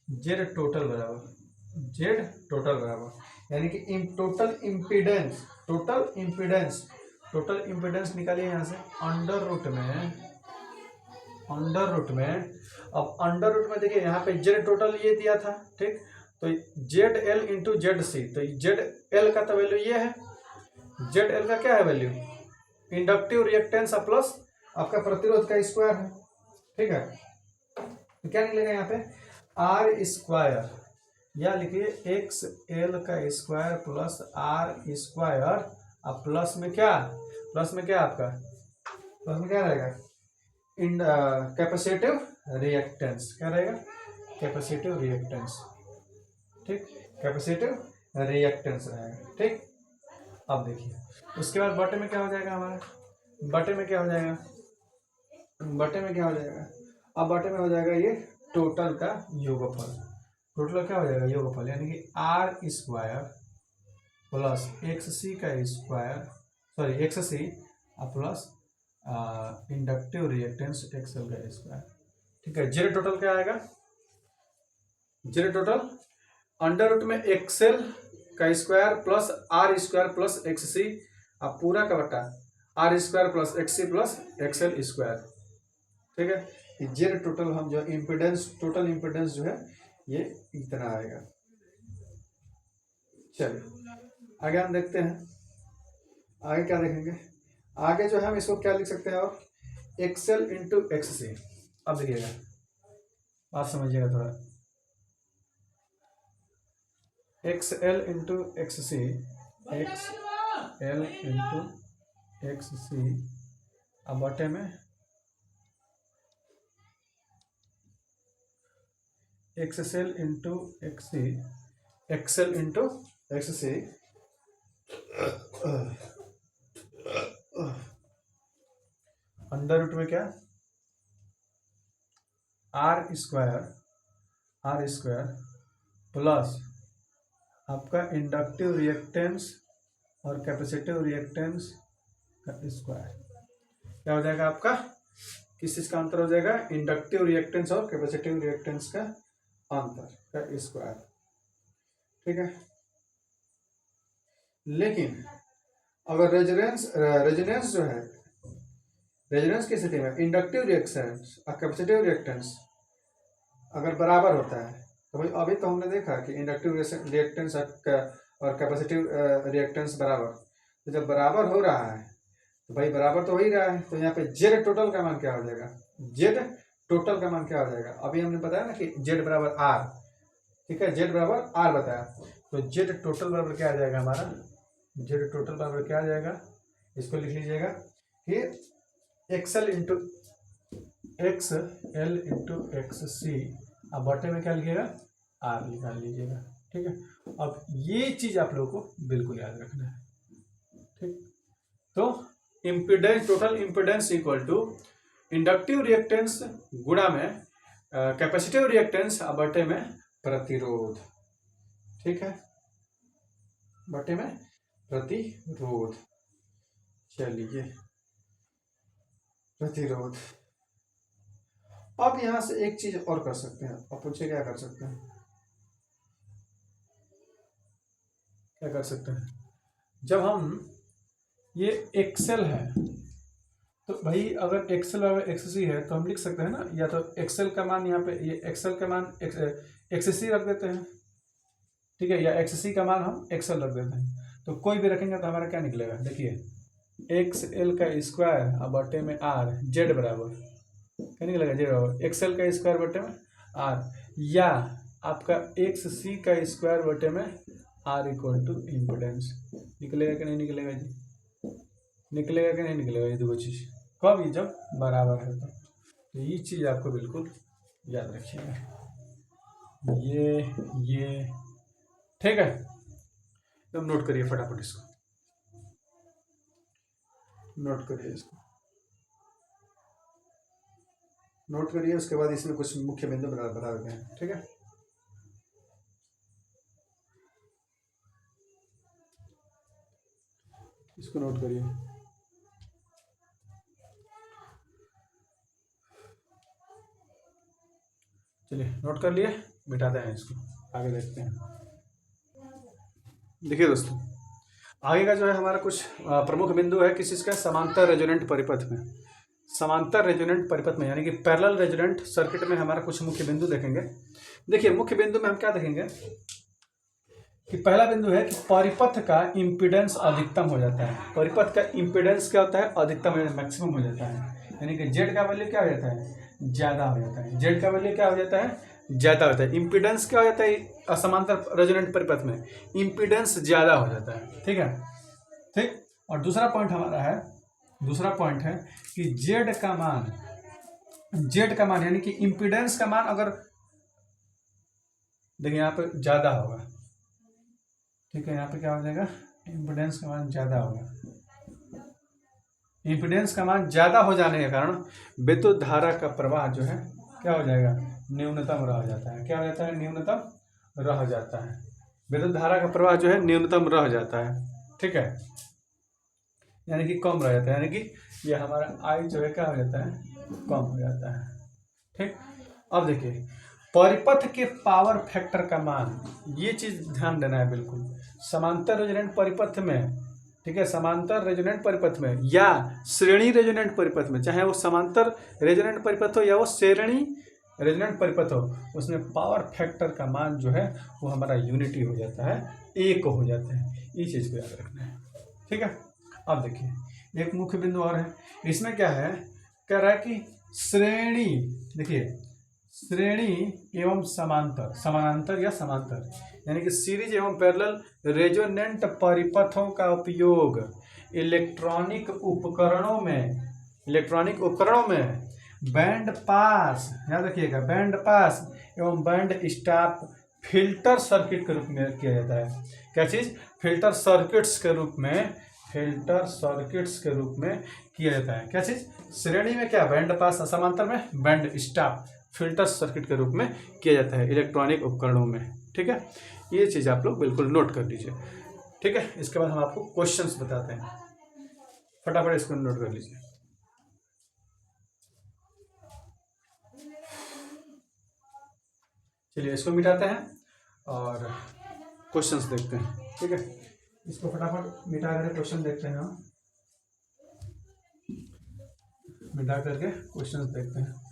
जेड टोटल बराबर यानी कि टोटल इम्पीडेंस निकालिए यहाँ से अंडर रूट में। अब अंडर रूट में देखिए यहाँ पे जेड टोटल ये दिया था, ठीक, तो Z L into Z C, तो जेड एल का तो वैल्यू ये है, जेड एल का क्या है वैल्यू, इंडक्टिव रिएक्टेंस प्लस आपका प्रतिरोध का स्क्वायर है। ठीक है, तो क्या निकलेगा यहाँ पे, आर स्क्वायर, या लिखिए एक्स एल का स्क्वायर प्लस आर स्क्वायर, अब प्लस में क्या आपका, प्लस में क्या रहेगा, कैपेसिटिव रिएक्टेंस, क्या रहेगा, कैपेसिटिव रिएक्टेंस। ठीक, कैपेसिटिव रिएक्टेंस रहेगा। ठीक, अब देखिए उसके बाद बटे में क्या हो जाएगा हमारा, बटे में क्या हो जाएगा, अब बटे में हो जाएगा ये टोटल का योगफल, टोटल क्या हो जाएगा, योगफल, यानी कि R square plus X C का square, sorry X C plus inductive reactance XL का स्क्वायर। ठीक है, जेड टोटल क्या आएगा, जेड टोटल अंडर रूट में एक्सएल का square plus R square plus X C, अब पूरा का बटा R square plus X C plus XL square. ठीक है, जेड टोटल हम जो टोटल इम्पिडेंस जो है ये इतना आएगा। चलिए आगे हम देखते हैं, आगे क्या देखेंगे, आगे जो है हम इसको क्या लिख सकते हैं, और एक्सएल इंटू एक्स सी। अब देखिएगा, बात समझिएगा थोड़ा, एक्सएल इंटू एक्स सी, एक्सएल इंटू एक्स सी, अब बटे में एक्सएल इंटू एक्स सी, एक्सएल इंटू एक्स सी, अंडर रूट में क्या, आर स्क्वायर प्लस आपका इंडक्टिव रिएक्टेंस और कैपेसिटिव रिएक्टेंस का स्क्वायर, क्या हो जाएगा आपका, किस चीज का अंतर हो जाएगा, इंडक्टिव रिएक्टेंस और कैपेसिटिव रिएक्टेंस का अंतर का स्क्वायर। ठीक है, लेकिन अगर रेजोनेंस जो है, रेजोनेंस की स्थिति में इंडक्टिव रिएक्टेंस और कैपेसिटिव रिएक्टेंस अगर बराबर होता है, तो भाई अभी तो हमने देखा कि इंडक्टिव रिएक्टेंस और कैपेसिटिव रिएक्टेंस बराबर। तो जब बराबर हो रहा है तो भाई बराबर तो हो ही रहा है, तो यहाँ पे जेड टोटल का मान क्या हो जाएगा, जेड टोटल का मान क्या हो जाएगा, अभी हमने बताया ना कि जेड बराबर आर, ठीक है, जेड बराबर आर बताया, तो जेड टोटल बराबर क्या आ जाएगा हमारा, जेड टोटल बराबर क्या आ जाएगा, इसको लिख लीजिएगा कि XL into X L into X C, अब बटे में क्या लिखिएगा, आर निकाल लीजिएगा, ठीक है। अब ये चीज आप लोगों को बिल्कुल याद रखना है, ठीक। तो impedance, total impedance equal to inductive reactance गुणा में कैपेसिटिव रिएक्टेंस बटे में प्रतिरोध, ठीक है, बटे में प्रतिरोध। चलिए प्रतिरोध, अब यहां से एक चीज और कर सकते हैं, अब पूछे क्या कर सकते हैं, क्या कर सकते हैं, जब हम ये एक्सेल है तो भाई अगर एक्सेल और एक्ससी है तो हम लिख सकते हैं ना, या तो एक्सेल का मान यहाँ पे, ये एक्सेल का मान एक्ससी रख देते हैं, ठीक है, या एक्ससी का मान हम एक्सेल रख देते हैं, तो कोई भी रखेंगे तो हमारा क्या निकलेगा, देखिए एक्स एल का स्क्वायर अब बटे में आर, जेड बराबर क्या निकलेगा, जेड बराबर एक्सएल का स्क्वायर बटे में आर, या आपका एक्स सी का स्क्वायर बटे में आर इक्वल टू इम्पोर्टेंस, निकलेगा कि नहीं निकलेगा जी, निकलेगा कि नहीं निकलेगा, ये दो चीज कब, ये जब बराबर है तो ये चीज आपको बिल्कुल याद रखिएगा, ये ठीक है, तो नोट करिए फटाफट, इसको नोट करिए, इसको नोट करिए, उसके बाद इसमें कुछ मुख्य बिंदु बता देते हैं, ठीक है। इसको नोट करिए, चलिए नोट कर लिए, मिटाते हैं इसको, आगे देखते हैं। देखिए दोस्तों, आगे का जो है हमारा कुछ प्रमुख बिंदु है किस चीज़ का, समांतर रेजोनेंट परिपथ में, समांतर रेजोनेंट परिपथ में यानी कि पैरेलल रेजोनेंट सर्किट में हमारा कुछ मुख्य बिंदु देखेंगे। देखिए मुख्य बिंदु में हम क्या देखेंगे कि पहला बिंदु है कि परिपथ का इम्पीडेंस अधिकतम हो जाता है, परिपथ का इम्पीडेंस क्या होता है, अधिकतम मैक्सिमम हो जाता है, यानी कि जेड का वैल्यू क्या हो जाता है, ज्यादा हो जाता है, जेड का वैल्यू क्या हो जाता है, ज्यादा होता है, इम्पीडेंस क्या हो जाता है समांतर रेजोनेंट परिपथ में, इम्पीडेंस ज्यादा हो जाता है, ठीक है, ठीक। और दूसरा पॉइंट हमारा है, दूसरा पॉइंट है कि जेड का मान, जेड का मान यानी कि इम्पीडेंस का मान अगर देखिए यहाँ पे ज्यादा होगा, ठीक है, यहाँ पे क्या हो जाएगा, इम्पीडेंस का मान ज्यादा होगा, इम्पीडेंस का मान ज्यादा हो जाने के कारण विद्युत धारा का प्रवाह जो है क्या हो जाएगा, न्यूनतम रह जाता है, क्या हो जाता है, न्यूनतम रह जाता है, विद्युत धारा का प्रवाह जो है न्यूनतम रह जाता है, ठीक है, यानी कि कम रह जाता है, यानी कि ये हमारा आई जो है क्या हो जाता है, कम हो जाता है, ठीक। अब देखिए परिपथ के पावर फैक्टर का मान, ये चीज ध्यान देना है बिल्कुल, समांतर रेजोनेंट परिपथ में, ठीक है, समांतर रेजोनेंट परिपथ में या श्रेणी रेजोनेंट परिपथ में, चाहे वो समांतर रेजोनेंट परिपथ हो या वो श्रेणी रेजोनेंट परिपथ हो, उसमें पावर फैक्टर का मान जो है वो हमारा यूनिटी हो जाता है, एक हो जाता है, ये चीज को याद रखना है, ठीक है। अब देखिए एक मुख्य बिंदु और है, इसमें क्या है, कह रहा है कि श्रेणी, देखिए श्रेणी एवं समांतर, समानांतर या समांतर यानी कि सीरीज एवं पैरेलल रेजोनेंट परिपथों का उपयोग इलेक्ट्रॉनिक उपकरणों में, इलेक्ट्रॉनिक उपकरणों में बैंड पास, याद रखिएगा, बैंड पास एवं बैंड स्टॉप फिल्टर सर्किट के रूप में किया जाता है, क्या चीज, फिल्टर सर्किट्स के रूप में, फिल्टर सर्किट्स के रूप में किया जाता है, क्या चीज, श्रेणी में क्या, बैंड पास, समांतर में बैंड स्टॉप फिल्टर सर्किट के रूप में किया जाता है इलेक्ट्रॉनिक उपकरणों में, ठीक है, ये चीज आप लोग बिल्कुल नोट कर लीजिए, ठीक है। इसके बाद हम आपको क्वेश्चंस बताते हैं, फटाफट इसको नोट कर लीजिए। चलिए इसको मिटाते हैं और क्वेश्चंस देखते हैं, ठीक है, इसको फटाफट मिटा करके क्वेश्चन देखते हैं, हम मिटा करके क्वेश्चंस देखते हैं।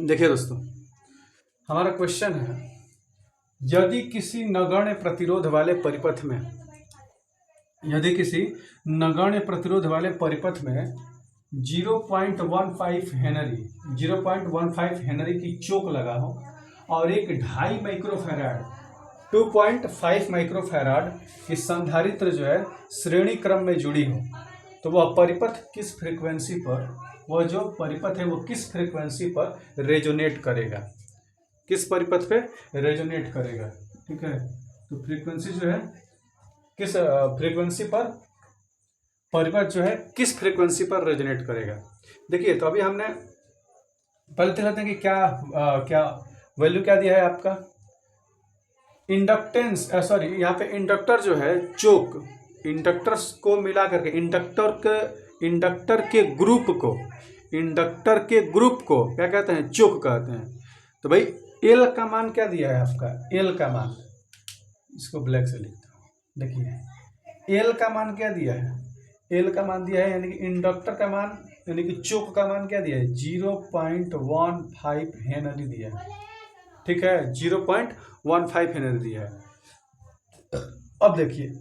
देखिए दोस्तों, हमारा क्वेश्चन है, यदि किसी नगण्य प्रतिरोध वाले परिपथ में यदि किसी नगण्य प्रतिरोध वाले परिपथ में 0.15 हेनरी की चोक लगा हो और एक 2.5 माइक्रोफैराड 2.5 माइक्रोफैराड की संधारित्र जो है श्रेणी क्रम में जुड़ी हो, तो वह परिपथ किस फ्रीक्वेंसी पर वह जो परिपथ है वो किस फ्रीक्वेंसी पर रेजोनेट करेगा, किस परिपथ पे रेजोनेट करेगा। ठीक है, तो फ्रीक्वेंसी जो है किस फ्रीक्वेंसी पर परिपथ जो है किस फ्रीक्वेंसी पर रेजोनेट करेगा। देखिए, तो अभी हमने पहले देख लेते हैं कि क्या वैल्यू क्या दिया है आपका इंडक्टेंस, सॉरी यहाँ पे इंडक्टर जो है चोक, इंडक्टर्स को मिला करके इंडक्टर के ग्रुप को क्या कहते हैं, चोक कहते हैं। तो भाई एल का मान क्या दिया है आपका, एल का मान, इसको ब्लैक से लिखता हूँ। देखिए एल का मान क्या दिया है, एल का मान दिया है यानी कि इंडक्टर का मान यानी कि चोक का मान क्या दिया है 0.15 हेनरी दिया है। ठीक है, 0.15 हेनरी दिया है। अब देखिए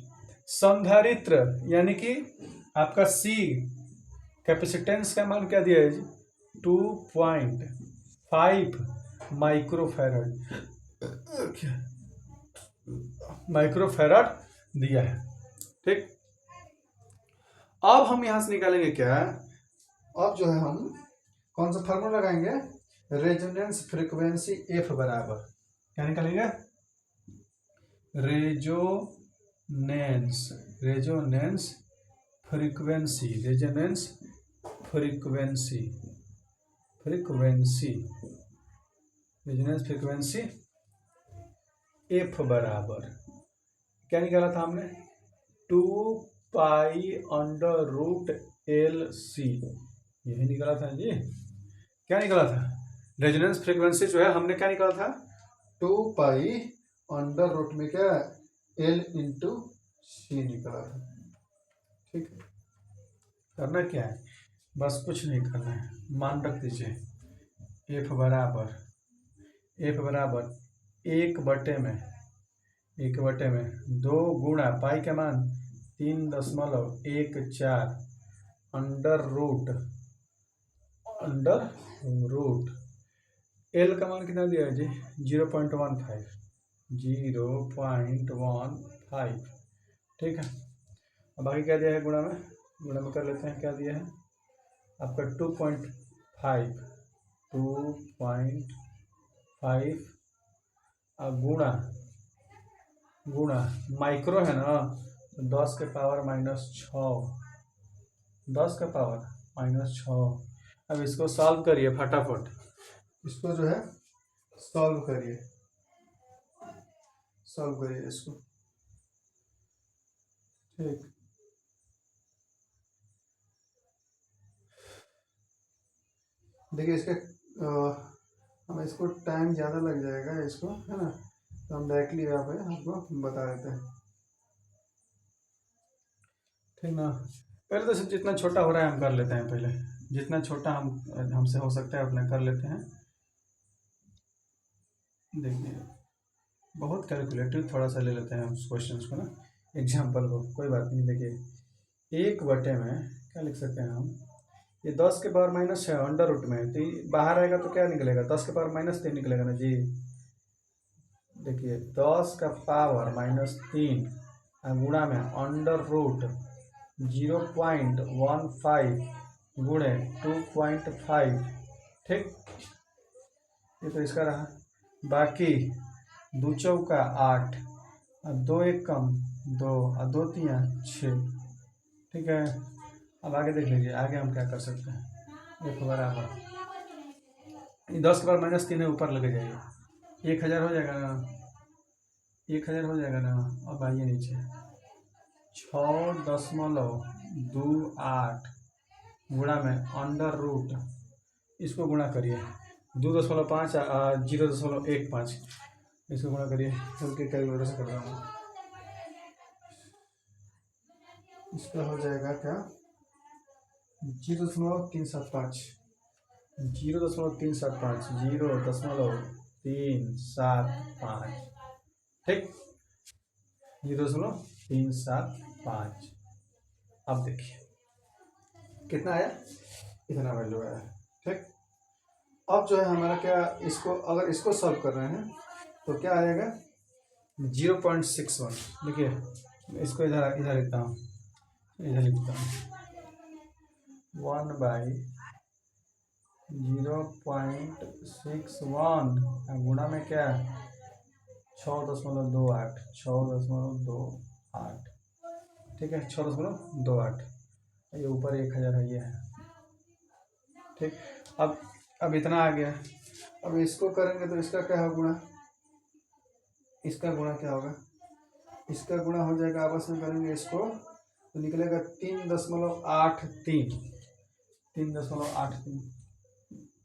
संधारित्र यानी कि आपका सी कैपेसिटेंस का मान क्या दिया है 2.5 माइक्रोफैराड दिया है। ठीक, अब हम यहां से निकालेंगे क्या, अब जो है हम कौन सा फार्मूला लगाएंगे, रेजोनेंस फ्रीक्वेंसी एफ बराबर क्या निकालेंगे, रेजोनेंस फ्रीक्वेंसी एफ बराबर क्या निकाला था हमने 2π√LC, यही निकाला था जी। क्या निकाला था, रेजोनेंस फ्रीक्वेंसी जो है हमने क्या निकाला था 2π में क्या L/C निकाला था। ठीक है, करना क्या है, बस कुछ नहीं करना है, मान रख दीजिए एफ बराबर 1/2 गुणा पाई का मान 3.14 अंडर रूट एल का मान कितना दिया है जी 0.15। ठीक है, अब बाकी क्या दिया है, गुणा में कर लेते हैं, क्या दिया है आपका 2.5 गुणा माइक्रो है ना, 10 के पावर -6। अब इसको सॉल्व करिए फटाफट, इसको जो है सॉल्व करिए इसको। ठीक, देखिए इसके हम इसको टाइम ज़्यादा लग जाएगा इसको, है ना, तो हम डायरेक्टली यहाँ पे आपको बता देते हैं। ठीक ना, पहले तो जितना छोटा हो रहा है हम कर लेते हैं, पहले जितना छोटा हमसे हो सकता है उतना कर लेते हैं। देखिए बहुत कैलकुलेटिव थोड़ा सा ले लेते हैं हम क्वेश्चन को ना, एग्जाम्पल को, कोई बात नहीं। देखिए 1/में क्या लिख सकते हैं हम, ये 10 के पावर माइनस है अंडर रूट में, तो बाहर आएगा तो क्या निकलेगा 10 के पावर -3 निकलेगा ना जी। देखिए 10 का पावर -3 गुणा में अंडर रूट 0.15 गुणे 2.5। ठीक, ये तो इसका रहा, बाकी 2 चौका 8 और 2 एक कम 2 और 2 तिया 6। ठीक है, अब आगे देख लीजिए, आगे हम क्या कर सकते हैं, एक बराबर 10 के पावर -3 है, ऊपर लगे जाइए 1000 हो जाएगा ना, 1000 हो जाएगा ना। अब आइए नीचे 6.28 गुणा में अंडर रूट, इसको गुणा करिए 2.5 0.15, इसको गुणा करिए, क्योंकि कैलकुलेटर से कर रहा हूँ, इसका हो जाएगा क्या 0.375 0.375, 0.375, ठीक, 0.375। अब देखिए कितना आया, इतना वैल्यू आया, ठीक। अब जो है हमारा क्या, इसको अगर इसको सॉल्व कर रहे हैं तो क्या आएगा, 0.61। देखिए इसको इधर इधर लिखता हूँ, इधर लिखता हूँ 1/0.61 गुणा में क्या, 6.28, 6.28, ठीक है, 6.28, ये ऊपर 1000 है, ये है, ठीक। अब इतना आ गया। अब इसको करेंगे तो इसका क्या होगा गुणा, इसका गुणा क्या होगा, इसका गुणा हो जाएगा, आपस में करेंगे इसको तो निकलेगा 3.83, 3.83,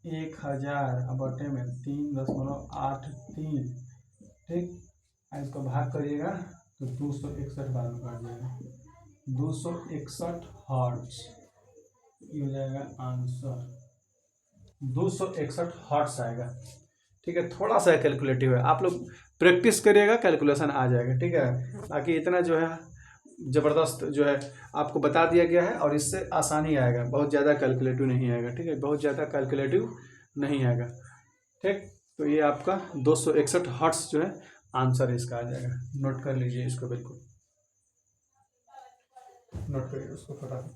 1000 बटे में 3.83, ठीक। इसको भाग करिएगा तो 261 बार में काट जाएगा, 261 हर्ट्ज, ये हो जाएगा आंसर, 261 हर्ट्ज आएगा, ठीक है। थोड़ा सा कैलकुलेटिव है, आप लोग प्रैक्टिस करिएगा, कैलकुलेशन आ जाएगा, ठीक है। बाकी इतना जो है ज़बरदस्त जो है आपको बता दिया गया है, और इससे आसानी आएगा, बहुत ज़्यादा कैलकुलेटिव नहीं आएगा, ठीक है, बहुत ज़्यादा कैलकुलेटिव नहीं आएगा, ठीक। तो ये आपका 261 हर्ट्ज जो है आंसर इसका आ जाएगा, नोट कर लीजिए इसको, बिल्कुल नोट करिए उसको फटाफट।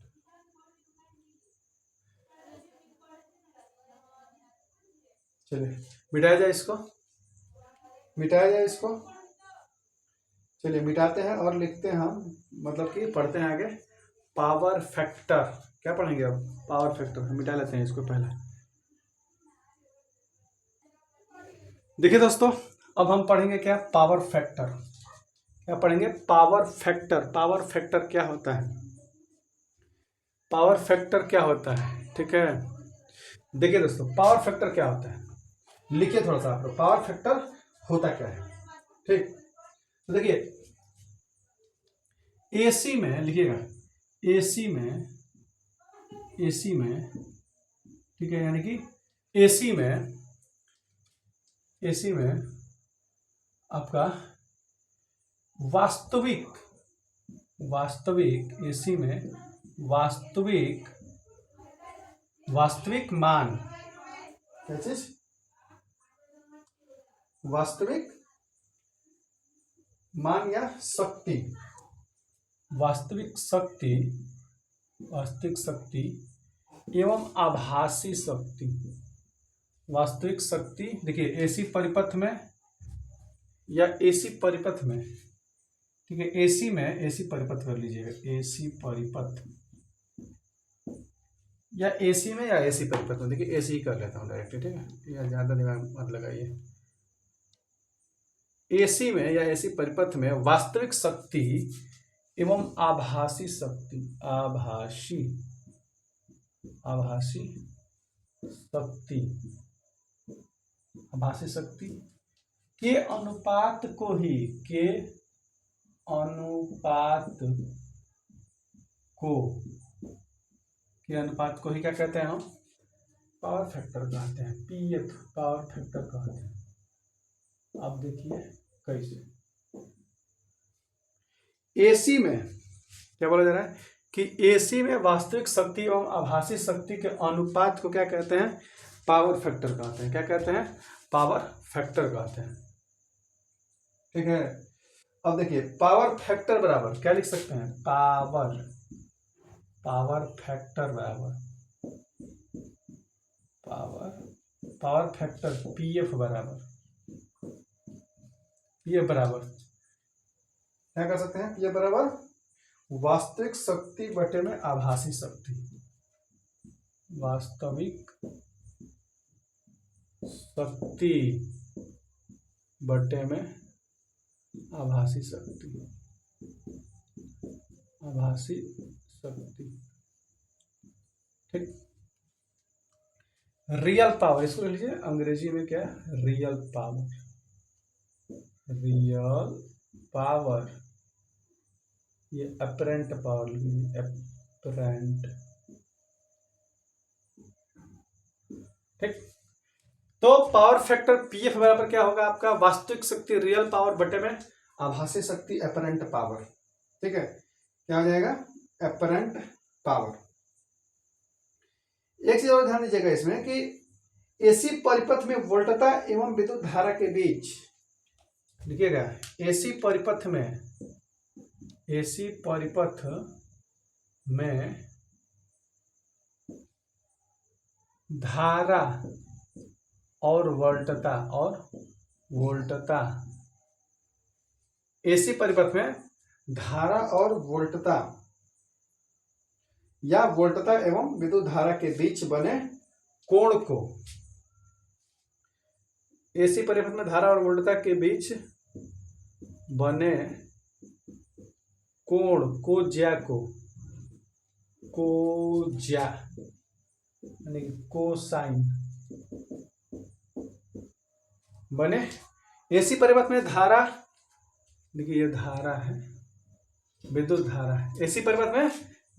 चलिए मिटाया जाए इसको, मिटाया जाए इसको, चलिए मिटाते हैं और लिखते हैं हम, मतलब कि पढ़ते हैं आगे पावर फैक्टर। क्या पढ़ेंगे अब, पावर फैक्टर, मिटा लेते हैं इसको पहले। देखिए दोस्तों, अब हम पढ़ेंगे क्या, पावर फैक्टर। क्या पढ़ेंगे, पावर फैक्टर। पावर फैक्टर क्या होता है, पावर फैक्टर क्या होता है, ठीक है। देखिए दोस्तों, पावर फैक्टर क्या होता है, लिखिए थोड़ा सा आप लोग, पावर फैक्टर होता क्या है, ठीक। तो देखिए एसी में लिखिएगा, एसी में, एसी में, ठीक है, यानी कि एसी में, एसी में आपका वास्तविक, वास्तविक एसी में वास्तविक, वास्तविक मान, क्या चीज, वास्तविक मान या शक्ति, वास्तविक शक्ति, वास्तविक शक्ति एवं आभासी शक्ति। वास्तविक शक्ति, देखिए एसी परिपथ में या एसी परिपथ में, ठीक है, एसी में, एसी परिपथ कर लीजिएगा, एसी परिपथ या एसी में या एसी परिपथ में, देखिए एसी ही कर लेता हूँ डायरेक्ट, ठीक है, या ज़्यादा दिमाग मत लगाइए। एसी में या एसी परिपथ में वास्तविक शक्ति एवं आभासी शक्ति, आभासी, आभासी शक्ति, आभासी शक्ति के अनुपात को ही, के अनुपात को, के अनुपात को ही क्या कहते हैं हम, पावर फैक्टर कहते हैं, पीएफ, पावर फैक्टर कहते हैं। अब देखिए कैसे, एसी में क्या बोला जा रहा है कि एसी में वास्तविक शक्ति एवं आभासी शक्ति के अनुपात को क्या कहते हैं, पावर फैक्टर कहते हैं। क्या कहते हैं, पावर फैक्टर कहते हैं, ठीक है। अब देखिए पावर फैक्टर बराबर क्या लिख सकते हैं, पावर, पावर फैक्टर बराबर पावर, पावर फैक्टर पीएफ बराबर, पीएफ बराबर क्या कर सकते हैं, पीएफ बराबर वास्तविक शक्ति बटे में आभासी शक्ति, वास्तविक शक्ति बटे में आभासी शक्ति, आभासी शक्ति, ठीक। रियल पावर, इसको लीजिए अंग्रेजी में क्या है, रियल पावर, रियल पावर, ये अपरेंट पावर लीजिए, अपरेंट ठीक। तो पावर फैक्टर पीएफ बराबर क्या होगा आपका, वास्तविक शक्ति रियल पावर बटे में आभासी शक्ति अपरेंट पावर। ठीक है, क्या हो जाएगा, अपरेंट पावर। एक चीज और ध्यान दीजिएगा इसमें कि एसी परिपथ में वोल्टता एवं विद्युत धारा के बीच, देखिएगा एसी परिपथ में धारा और वोल्टता एसी परिपथ में धारा और वोल्टता या वोल्टता एवं विद्युत धारा के बीच बने कोण को, एसी परिपथ में धारा और वोल्टता के बीच बने कोण को ज्या यानी कोसाइन बने। एसी परिपथ में धारा, देखिए ये धारा है, विद्युत धारा है, एसी परिपथ में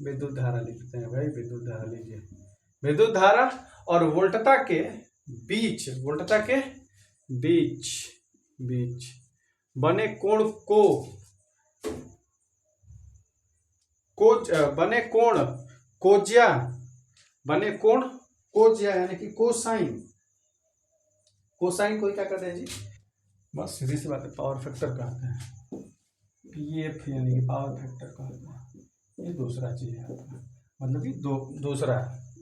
विद्युत धारा लिखते हैं भाई, विद्युत धारा लीजिए, विद्युत धारा और वोल्टता के बीच बने कोण कोज्या यानी कि कोसाइन को क्या कहते हैं जी, बस सीधी सी बात है, पावर फैक्टर कहते हैं, पीएफ यानी कि पावर फैक्टर कहते हैं। ये दूसरा चीज है आपका, मतलब कि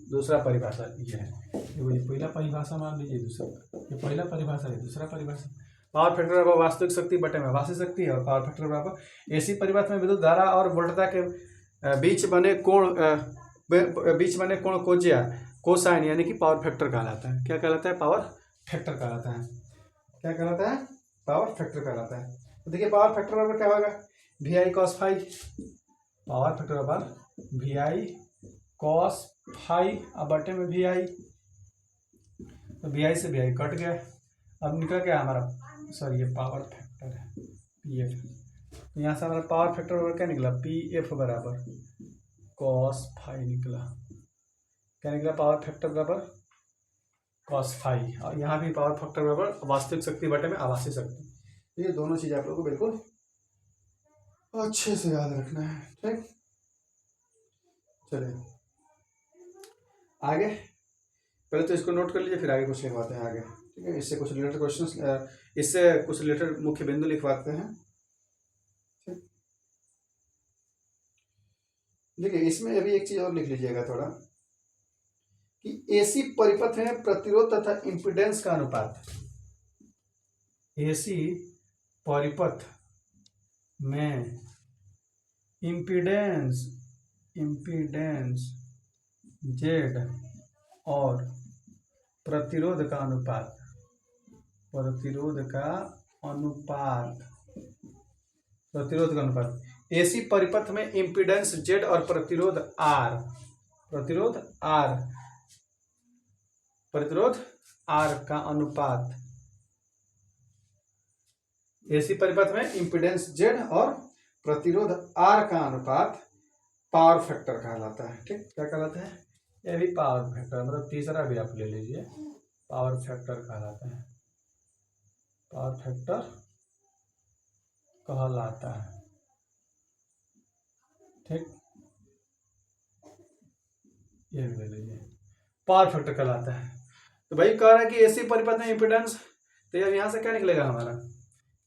दूसरा परिभाषा ये है, ये पहला परिभाषा मान लीजिए, ये पहला परिभाषा है, दूसरा परिभाषा पावर फैक्टर बराबर वास्तविक शक्ति बटे में आभासी शक्ति है, और पावर फैक्टर बराबर एसी परिपथ में विद्युत धारा और वोल्टता के बीच बने कोण कोसाइन यानी कि पावर फैक्टर कहलाता है। क्या कहलाता है, पावर फैक्टर कहलाता है। क्या कहलाता है, पावर फैक्टर कहलाता है। तो देखिए पावर फैक्टर बराबर क्या होगा, V I cos phi, power factor बराबर वी आई कॉस फाई अब बटे में वी आई, तो वी आई से वी आई कट गया, अब निकल गया हमारा, सॉरी ये पावर फैक्टर है पी एफ, तो यहाँ से हमारा पावर फैक्टर बराबर क्या निकला, पी एफ बराबर कॉस फाई निकला। क्या निकला, पावर फैक्टर बराबर कॉस फाई, और यहाँ भी पावर फैक्टर बराबर वास्तविक शक्ति बटे में आभासी शक्ति। तो ये दोनों चीज आप लोगों को बिल्कुल अच्छे से याद रखना है। ठीक, चलिए आगे, पहले तो इसको नोट कर लीजिए, फिर आगे कुछ लिखवाते हैं आगे। ठीक है, इससे कुछ रिलेटेड क्वेश्चन, इससे कुछ रिलेटेड मुख्य बिंदु लिखवाते हैं। देखिए इसमें अभी एक चीज और लिख लीजिएगा थोड़ा, कि एसी परिपथ में प्रतिरोध तथा इंपीडेंस का अनुपात, एसी परिपथ में इंपीडेंस जेड और प्रतिरोध का अनुपात, एसी परिपथ में इंपीडेंस जेड और प्रतिरोध आर का अनुपात, एसी परिपथ में इंपीडेंस जेड और प्रतिरोध आर का अनुपात पावर फैक्टर कहलाता है। ठीक, क्या कहलाता है, ये भी पावर फैक्टर, मतलब तीसरा भी आप ले लीजिए, पावर फैक्टर कहलाता है, पावर फैक्टर कहलाता है। ठीक, ये भी ले लीजिए, पावर फैक्टर कहलाता है। तो भाई कह रहा है कि एसी परिपथ में इंपीडेंस, तो यार यहाँ से क्या निकलेगा हमारा,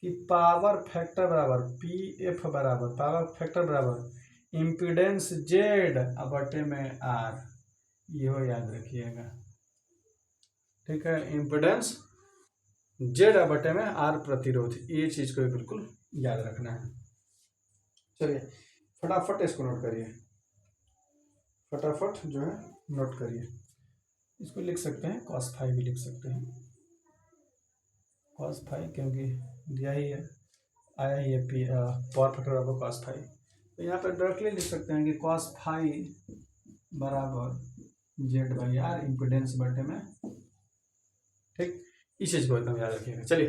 कि पावर फैक्टर बराबर पी एफ बराबर, पावर फैक्टर बराबर इंपीडेंस जेड बटे में आर, ये हो याद रखिएगा। ठीक है, इंपीडेंस जेड बटे में आर प्रतिरोध, ये चीज को बिल्कुल याद रखना है। चलिए फटाफट इसको नोट करिए, फटाफट जो है नोट करिए। इसको लिख सकते हैं cos फाई भी लिख सकते हैं, cos फाई क्योंकि दिया ही है, आया ही है पावर फैक्टर बराबर cos फाई, तो यहाँ पर डायरेक्टली लिख सकते हैं कि cos फाई बराबर जेड बाई आर इम्पिडेंस बटे में। ठीक, इस चीज़ को एकदम याद रखिएगा। चलिए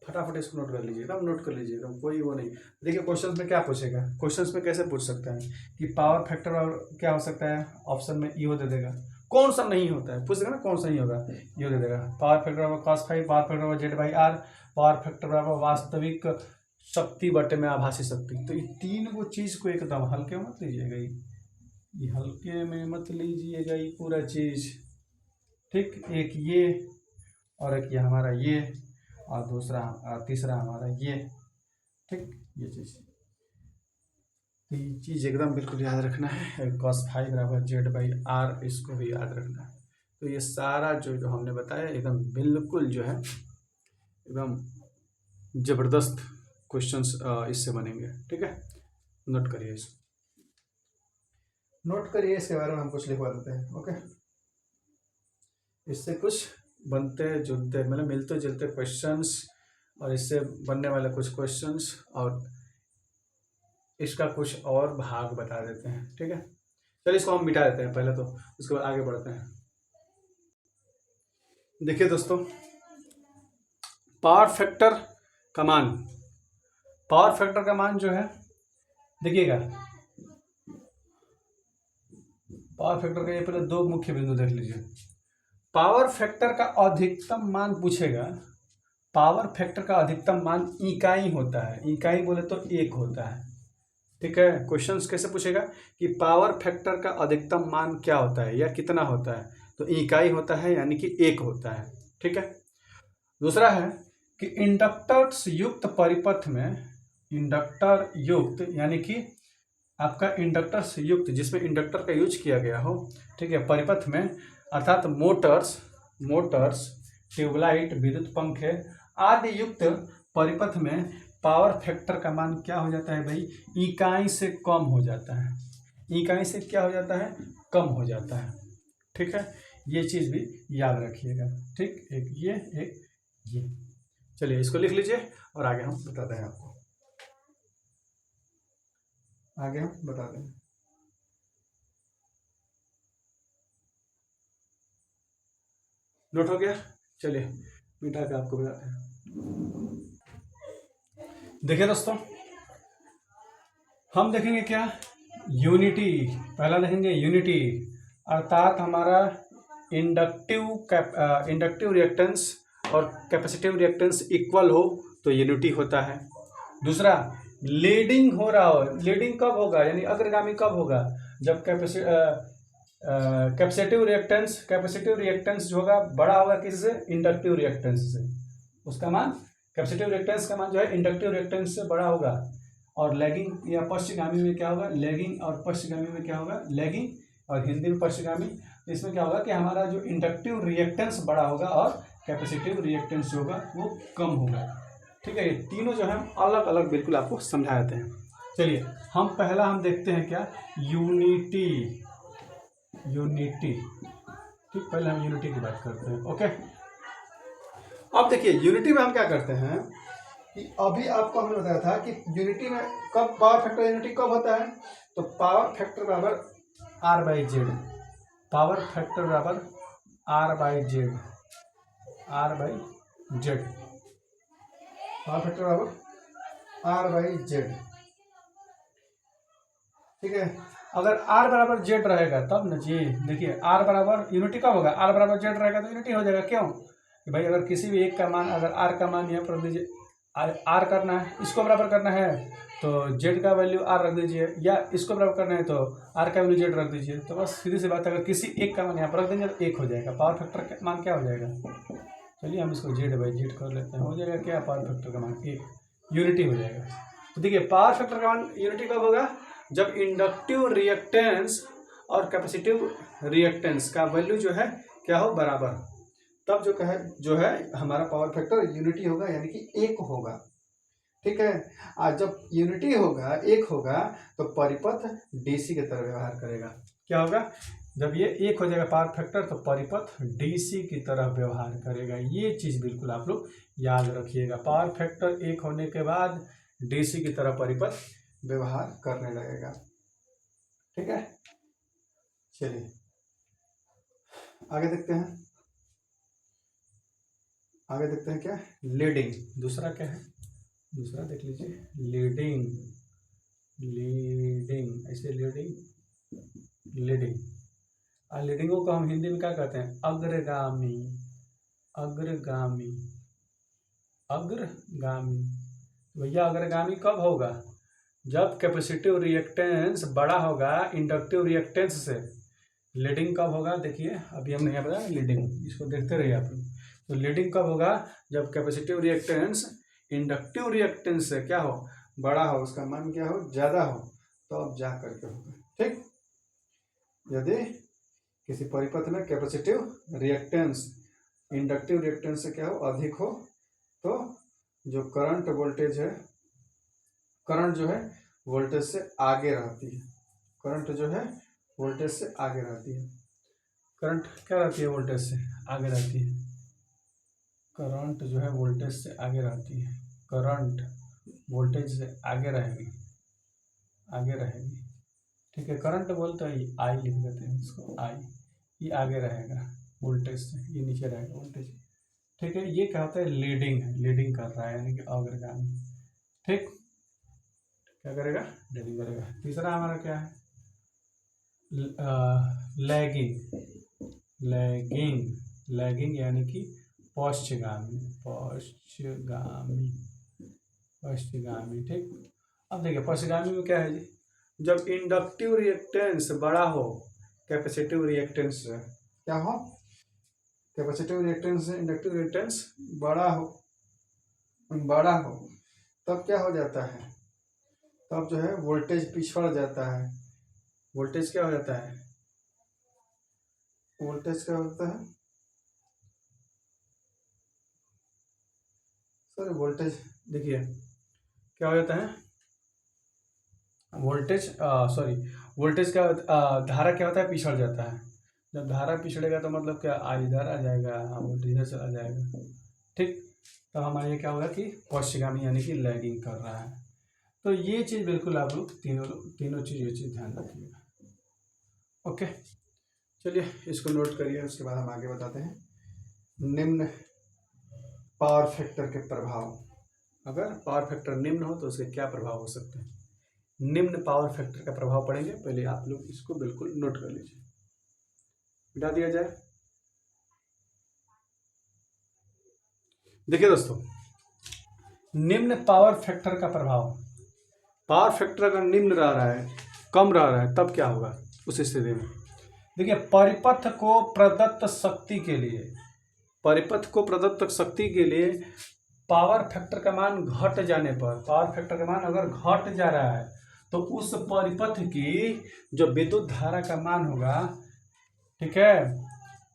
फटाफट इसको नोट कर लीजिए, एकदम नोट कर लीजिएगा, कोई वो नहीं। देखिए क्वेश्चंस में क्या पूछेगा, क्वेश्चंस में कैसे पूछ सकते हैं कि पावर फैक्टर क्या हो सकता है, ऑप्शन में ईओ दे देगा, कौन सा नहीं होता है, पूछेगा ना कौन सा नहीं होगा, ये दे देगा पावर फैक्टर बराबर cos फाइव, पावर फैक्टर बराबर Z by R, power factor बराबर वास्तविक शक्ति बटे में आभासी शक्ति। तो ये तीन वो चीज को एकदम हल्के में मत लीजिएगा, ये हल्के में मत लीजिएगा ये पूरा चीज, ठीक। एक ये और एक ये हमारा ये और दूसरा तीसरा हमारा ये, ठीक। ये चीज एकदम बिल्कुल याद रखना है। cos फाइव बराबर जेड बाई आर, इसको भी याद रखना है। तो ये सारा जो हमने बताया एकदम बिल्कुल जो है एकदम जबरदस्त क्वेश्चंस इससे बनेंगे, ठीक है। नोट करिए इसको, नोट करिए, इसके बारे में हम कुछ लिखवा देते हैं। ओके, इससे कुछ बनते जुलते मतलब मिलते जुलते क्वेश्चंस और इससे बनने वाले कुछ क्वेश्चंस और इसका कुछ और भाग बता देते हैं, ठीक है। चलिए इसको हम मिटा देते हैं पहले, तो उसके बाद आगे बढ़ते हैं। देखिए दोस्तों, पावर फैक्टर का मान, पावर फैक्टर का मान जो है देखिएगा, पावर फैक्टर का ये पहले दो मुख्य बिंदु देख लीजिए। पावर फैक्टर का अधिकतम मान पूछेगा, पावर फैक्टर का अधिकतम मान इकाई होता है, इकाई बोले तो एक होता है, ठीक है। क्वेश्चंस कैसे पूछेगा कि पावर फैक्टर का अधिकतम मान क्या होता है या कितना होता है, तो इकाई होता है यानी कि एक होता है, ठीक है। दूसरा है कि इंडक्टर्स युक्त परिपथ में, इंडक्टर युक्त यानी कि आपका इंडक्टर्स युक्त जिसमें इंडक्टर का यूज किया गया हो, ठीक है, परिपथ में, अर्थात मोटर्स ट्यूबलाइट विद्युत पंखे आदि युक्त परिपथ में पावर फैक्टर का मान क्या हो जाता है भाई, इकाई से कम हो जाता है, इकाई से क्या हो जाता है, कम हो जाता है, ठीक है। ये चीज भी याद रखिएगा, ठीक। एक ये चलिए इसको लिख लीजिए और आगे हम बताते हैं आपको, आगे हम बताते हैं। नोट हो गया, चलिए मिटा के आपको बताते हैं। देखिए दोस्तों, हम देखेंगे क्या, यूनिटी, पहला देखेंगे यूनिटी, अर्थात हमारा इंडक्टिव रिएक्टेंस और कैपेसिटिव रिएक्टेंस इक्वल हो तो यूनिटी होता है। दूसरा, लीडिंग हो रहा हो, लीडिंग कब होगा यानी अग्रगामी कब होगा, जब कैपेसिटिव रिएक्टेंस जो होगा बड़ा होगा किससे, इंडक्टिव रिएक्टेंस से, उसका मान, कैपेसिटिव रिएक्टेंस का मान जो है इंडक्टिव रिएक्टेंस से बड़ा होगा। और लैगिंग या पश्चगामी में क्या होगा, लैगिंग और पश्चगामी में क्या होगा, लैगिंग और हिंदी में पश्चगामी। तो इसमें क्या होगा कि हमारा जो इंडक्टिव रिएक्टेंस बड़ा होगा और कैपेसिटिव रिएक्टेंस जो होगा वो कम होगा, ठीक है। ये तीनों जो है अलग अलग बिल्कुल आपको समझा देते हैं। चलिए हम पहला हम देखते हैं क्या, यूनिटी, ठीक, पहले हम यूनिटी की बात करते हैं। ओके, अब देखिए यूनिटी में हम क्या करते हैं कि अभी आपको हमने बताया था कि यूनिटी में कब पावर फैक्टर यूनिटी कब होता है, तो पावर फैक्टर बराबर R by Z, power factor बराबर R by Z, power factor बराबर आर बाई जेड, ठीक है। अगर आर बराबर जेड रहेगा तब ना जी, देखिए आर बराबर यूनिटी कब होगा, आर बराबर जेड रहेगा तो यूनिटी हो जाएगा। क्यों कि भाई अगर किसी भी एक का मान, अगर आर का मान यहाँ पर रख दीजिए, आर करना है, इसको बराबर करना है तो जेड का वैल्यू आर रख दीजिए, या इसको बराबर करना है तो आर का वैल्यू जेड रख दीजिए। तो बस सीधी सी बात है, अगर किसी एक का मान यहाँ पर रख देंगे तो एक हो जाएगा, पावर फैक्टर का मान क्या हो जाएगा, चलिए हम इसको जेड बाई जेड कर लेते हैं, हो जाएगा क्या, पावर फैक्टर का मान एक, यूनिटी हो जाएगा। तो देखिए पावर फैक्टर का मान यूनिटी कब होगा, जब इंडक्टिव रिएक्टेंस और कैपेसिटिव रिएक्टेंस का वैल्यू जो है क्या हो, बराबर, तब जो है हमारा पावर फैक्टर यूनिटी होगा यानी कि एक होगा, ठीक है। आज जब यूनिटी होगा, एक होगा, तो परिपथ डीसी की तरह व्यवहार करेगा। क्या होगा, जब ये एक हो जाएगा पावर फैक्टर तो परिपथ डीसी की तरह व्यवहार करेगा। ये चीज बिल्कुल आप लोग याद रखिएगा, पावर फैक्टर एक होने के बाद डीसी की तरह परिपथ व्यवहार करने लगेगा, ठीक है। चलिए आगे देखते हैं, आगे देखते हैं क्या, लीडिंग, दूसरा क्या है, दूसरा देख लीजिए, लीडिंग, ऐसे लीडिंग, लीडिंगों को हम हिंदी में क्या कहते हैं? अग्रगामी। अग्रगामी, अग्रगामी। भैया अग्रगामी कब होगा? जब कैपेसिटिव रिएक्टेंस बड़ा होगा इंडक्टिव रिएक्टेंस से। लीडिंग कब होगा? देखिए अभी हमने यहाँ बताया लीडिंग, इसको देखते रहिए आप लोग। तो लीडिंग कब होगा? जब कैपेसिटिव रिएक्टेंस इंडक्टिव रिएक्टेंस से क्या हो? बड़ा हो, उसका मान क्या हो? ज़्यादा हो, तो अब जा करके होगा। ठीक, यदि किसी परिपथ में कैपेसिटिव रिएक्टेंस इंडक्टिव रिएक्टेंस से क्या हो? अधिक हो, तो जो करंट वोल्टेज है, करंट जो है वोल्टेज से आगे रहती है। करंट जो है वोल्टेज से आगे रहती है। करंट क्या रहती है? वोल्टेज से आगे रहती है। करंट जो है वोल्टेज से आगे रहती है। करंट वोल्टेज से आगे रहेगी, आगे रहेगी। ठीक है, करंट बोलते हैं आई लिख देते हैं इसको, आई। ये आगे रहेगा वोल्टेज से, ये नीचे रहेगा वोल्टेज। ठीक है, ये क्या होता है? लीडिंग है, लीडिंग कर रहा है यानी कि अग्रगामी। ठीक, क्या करेगा? लीडिंग करेगा। तीसरा हमारा क्या है? लैगिंग। लैगिंग, लैगिंग यानी कि पश्चगामी। पश्चगामी, पश्चगामी। ठीक, अब देखिए पश्चगामी में क्या है जी? जब इंडक्टिव रिएक्टेंस बड़ा हो कैपेसिटिव रिएक्टेंस से, क्या हो? कैपेसिटिव रिएक्टेंस से इंडक्टिव रिएक्टेंस बड़ा हो, बड़ा हो, तब क्या हो जाता है? तब जो है वोल्टेज पिछड़ जाता है। वोल्टेज क्या हो जाता है? वोल्टेज क्या होता है सर? वोल्टेज देखिए क्या हो जाता है? वोल्टेज सॉरी, वोल्टेज क्या धारा क्या होता है? पिछड़ जाता है। जब धारा पिछड़ेगा तो मतलब क्या? आई इधर आ जाएगा, वोल्टेज इधर चला जाएगा। ठीक, तो हमारे ये क्या होगा कि पश्चगामी यानी कि लैगिंग कर रहा है। तो ये चीज़ बिल्कुल आप लोग तीनों चीज़ ये चीज़ ध्यान रखिएगा। ओके, चलिए इसको नोट करिए, उसके बाद हम आगे बताते हैं निम्न पावर फैक्टर के प्रभाव। अगर पावर फैक्टर निम्न हो तो उसके क्या प्रभाव हो सकते हैं? निम्न पावर फैक्टर का प्रभाव पड़ेंगे, पहले आप लोग इसको बिल्कुल नोट कर लीजिए। मिटा दिया जाए। देखिए दोस्तों, निम्न पावर फैक्टर का प्रभाव। पावर फैक्टर अगर निम्न रह रहा है, कम रह रहा है, तब क्या होगा उस स्थिति में? देखिए परिपथ को प्रदत्त शक्ति के लिए, परिपथ को प्रदत्त शक्ति के लिए पावर फैक्टर का मान घट जाने पर, पावर फैक्टर का मान अगर घट जा रहा है तो उस परिपथ की जो विद्युत धारा का मान होगा, ठीक है,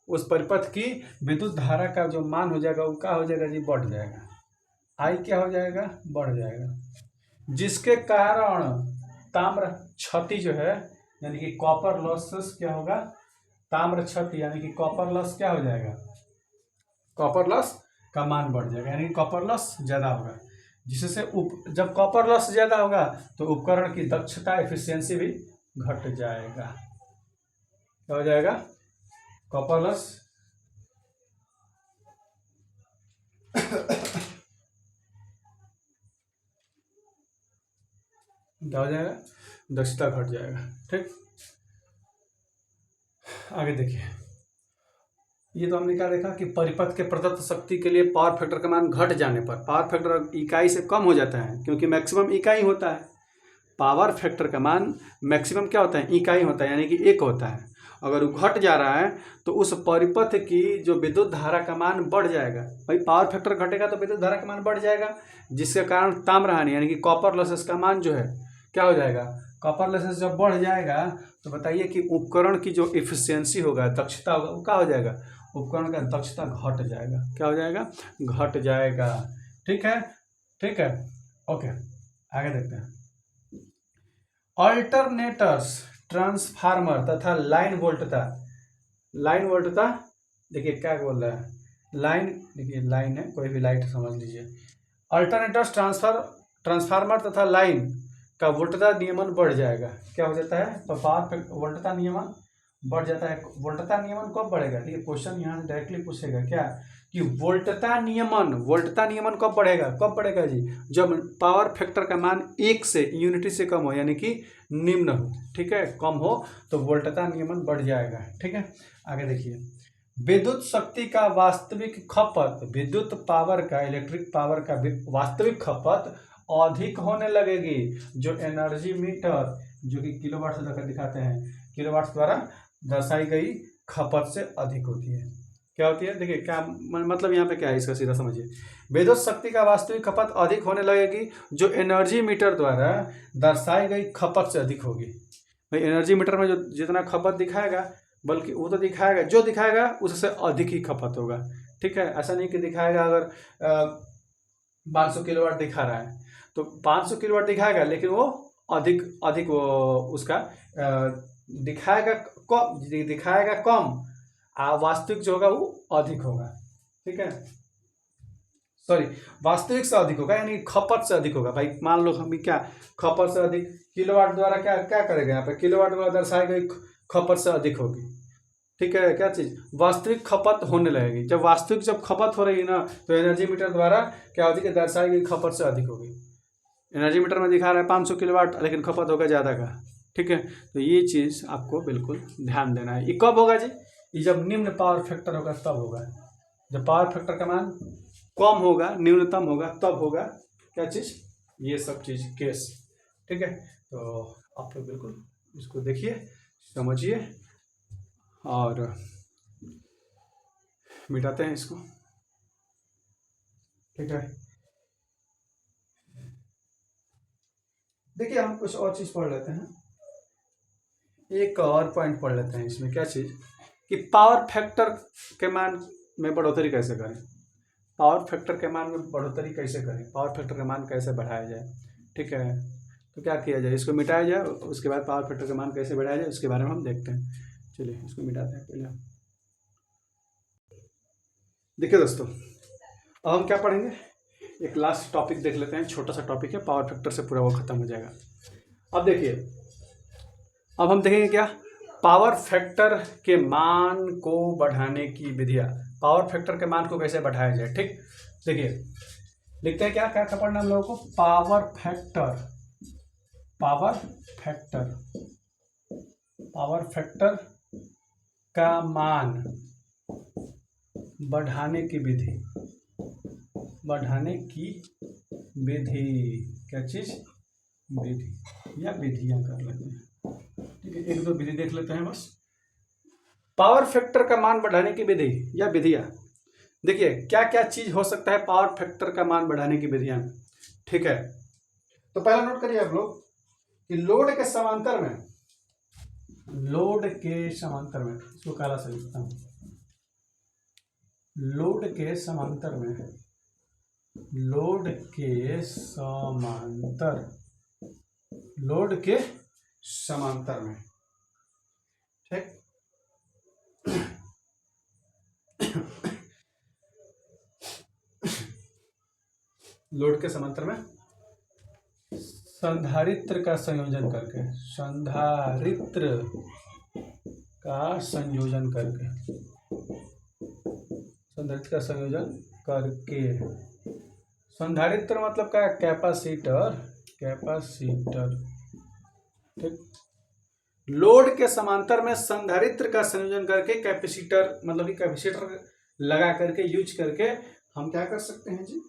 उस परिपथ की विद्युत धारा का जो मान हो जाएगा वो क्या हो जाएगा जी? बढ़ जाएगा। आई क्या हो जाएगा? बढ़ जाएगा, जिसके कारण ताम्र क्षति जो है यानी कि कॉपर लॉसेस क्या होगा? ताम्र क्षति यानी कि कॉपर लॉस क्या हो जाएगा? कॉपर लॉस का मान बढ़ जाएगा, यानी कि कॉपर लॉस ज़्यादा होगा, जिससे जब कॉपर लॉस ज़्यादा होगा तो उपकरण की दक्षता एफिशिएंसी भी घट जाएगा। क्या हो जाएगा? कॉपर लॉस क्या हो जाएगा? दक्षता घट जाएगा। ठीक, आगे देखिए, ये तो हमने क्या देखा कि परिपथ के प्रदत्त शक्ति के लिए पावर फैक्टर का मान घट जाने पर, पावर फैक्टर इकाई से कम हो जाता है क्योंकि मैक्सिमम इकाई होता है। पावर फैक्टर का मान मैक्सिमम क्या होता है? इकाई होता है, यानी कि 1 होता है। अगर वो घट जा रहा है तो उस परिपथ की जो विद्युत धारा का मान बढ़ जाएगा। भाई पावर फैक्टर घटेगा तो विद्युत धारा का मान बढ़ जाएगा, जिसके कारण ताम्रहानि यानी कि कॉपर लॉसेस का मान जो है क्या हो जाएगा? कॉपर लॉसेस जब बढ़ जाएगा तो बताइए कि उपकरण की जो एफिशिएंसी होगा, दक्षता होगा, वो क्या हो जाएगा? उपकरण का दक्षता घट जाएगा। क्या हो जाएगा? घट जाएगा। ठीक है, ठीक है, ओके, आगे देखते हैं। अल्टरनेटर्स, ट्रांसफार्मर तथा लाइन वोल्टता। लाइन वोल्टता देखिए क्या बोल रहा है? लाइन, देखिए लाइन है, कोई भी लाइट समझ लीजिए। अल्टरनेटर्स, ट्रांसफार्मर तथा लाइन का वोल्टता नियमन बढ़ जाएगा। क्या हो जाता है? तो पावर वोल्टता नियमन बढ़ जाता है। वोल्टता नियमन कब बढ़ेगा? देखिए क्वेश्चन यहाँ से डायरेक्टली पूछेगा क्या कि वोल्टता नियमन कब बढ़ेगा जी, जब पावर फैक्टर का मान 1 से यूनिटी से कम हो, यानी कि निम्न हो, ठीक है, कम हो तो वोल्टता नियमन बढ़ जाएगा, ठीक है। आगे देखिए, विद्युत शक्ति का वास्तविक खपत, विद्युत पावर का, इलेक्ट्रिक पावर का वास्तविक खपत अधिक होने लगेगी जो एनर्जी मीटर, जो कि किलोवाट से दिखाते हैं, किलोवाट द्वारा दर्शाई गई खपत से अधिक होती है। क्या होती है, देखिए क्या मतलब यहाँ पे क्या है, इसका सीधा समझिए। विद्युत शक्ति का वास्तविक खपत अधिक होने लगेगी जो एनर्जी मीटर द्वारा दर्शाई गई खपत से अधिक होगी। भाई एनर्जी मीटर में जो जितना खपत दिखाएगा, बल्कि वो तो दिखाएगा, जो दिखाएगा उससे अधिक ही खपत होगा, ठीक है। ऐसा नहीं कि दिखाएगा अगर 500 किलोवाट दिखा रहा है तो 500 किलोवाट दिखाएगा, लेकिन वो अधिक वो उसका दिखाएगा कम, वास्तविक जो होगा वो अधिक होगा, ठीक है, सॉरी, वास्तविक से अधिक होगा, यानी खपत से अधिक होगा। भाई मान लो हम क्या, खपत से अधिक, किलोवाट द्वारा क्या क्या करेगा, यहाँ पे किलोवाट द्वारा दर्शाई गई खपत से अधिक होगी, ठीक है। क्या चीज, वास्तविक खपत होने लगेगी। जब वास्तविक जब खपत हो रही है ना, तो एनर्जी मीटर द्वारा क्या होती है, दर्शाई गई खपत से अधिक होगी। एनर्जी मीटर में दिखा रहा है 500 किलोवाट, लेकिन खपत होगा ज़्यादा का, ठीक है। तो ये चीज़ आपको बिल्कुल ध्यान देना है। ये कब होगा जी, ये जब निम्न पावर फैक्टर होगा तब होगा। जब पावर फैक्टर का मान कम होगा, न्यूनतम होगा, तब होगा क्या चीज़, ये सब चीज़ केस, ठीक है। तो आप लोग बिल्कुल इसको देखिए, समझिए और मिटाते हैं इसको, ठीक है। देखिए हम कुछ और चीज़ पढ़ लेते हैं, एक और पॉइंट पढ़ लेते हैं इसमें। क्या चीज़, कि पावर फैक्टर के मान में बढ़ोतरी कैसे करें, पावर फैक्टर के मान में बढ़ोतरी कैसे करें, पावर फैक्टर का मान कैसे बढ़ाया जाए, ठीक है। तो क्या किया जाए, इसको मिटाया जाए, उसके बाद पावर फैक्टर का मान कैसे बढ़ाया जाए उसके बारे में हम देखते हैं। चलिए इसको मिटाते हैं पहले। देखिए दोस्तों, अब हम क्या पढ़ेंगे, एक लास्ट टॉपिक देख लेते हैं, छोटा सा टॉपिक है, पावर फैक्टर से पूरा वो खत्म हो जाएगा। अब देखिए, अब हम देखेंगे क्या, पावर फैक्टर के मान को बढ़ाने की विधियाँ, पावर फैक्टर के मान को कैसे बढ़ाया जाए, ठीक। देखिए लिखते हैं क्या क्या पढ़ना हम लोगों को, power factor, power factor, power factor का मान बढ़ाने की विधि, बढ़ाने की विधि, क्या चीज, विधि या विधियां कर लेते हैं, ठीक है। एक दो विधि देख लेते हैं बस। पावर फैक्टर का मान बढ़ाने की विधि या विधियां, देखिए क्या क्या चीज हो सकता है पावर फैक्टर का मान बढ़ाने की विधियां, ठीक है। तो पहला नोट करिए आप लोग कि लोड के समांतर में, लोड के समांतर में, इसको काला से लिखता हूं, लोड के समांतर में, लोड के समांतर, लोड के समांतर में, ठीक। लोड के समांतर में संधारित्र का संयोजन करके, संधारित्र का संयोजन करके, संधारित्र का संयोजन करके, संधारित्र मतलब क्या, कैपेसिटर, कैपेसिटर, ठीक। लोड के समांतर में संधारित्र का संयोजन करके, कैपेसिटर मतलब कि कैपेसिटर लगा करके, यूज करके हम क्या कर सकते हैं जी,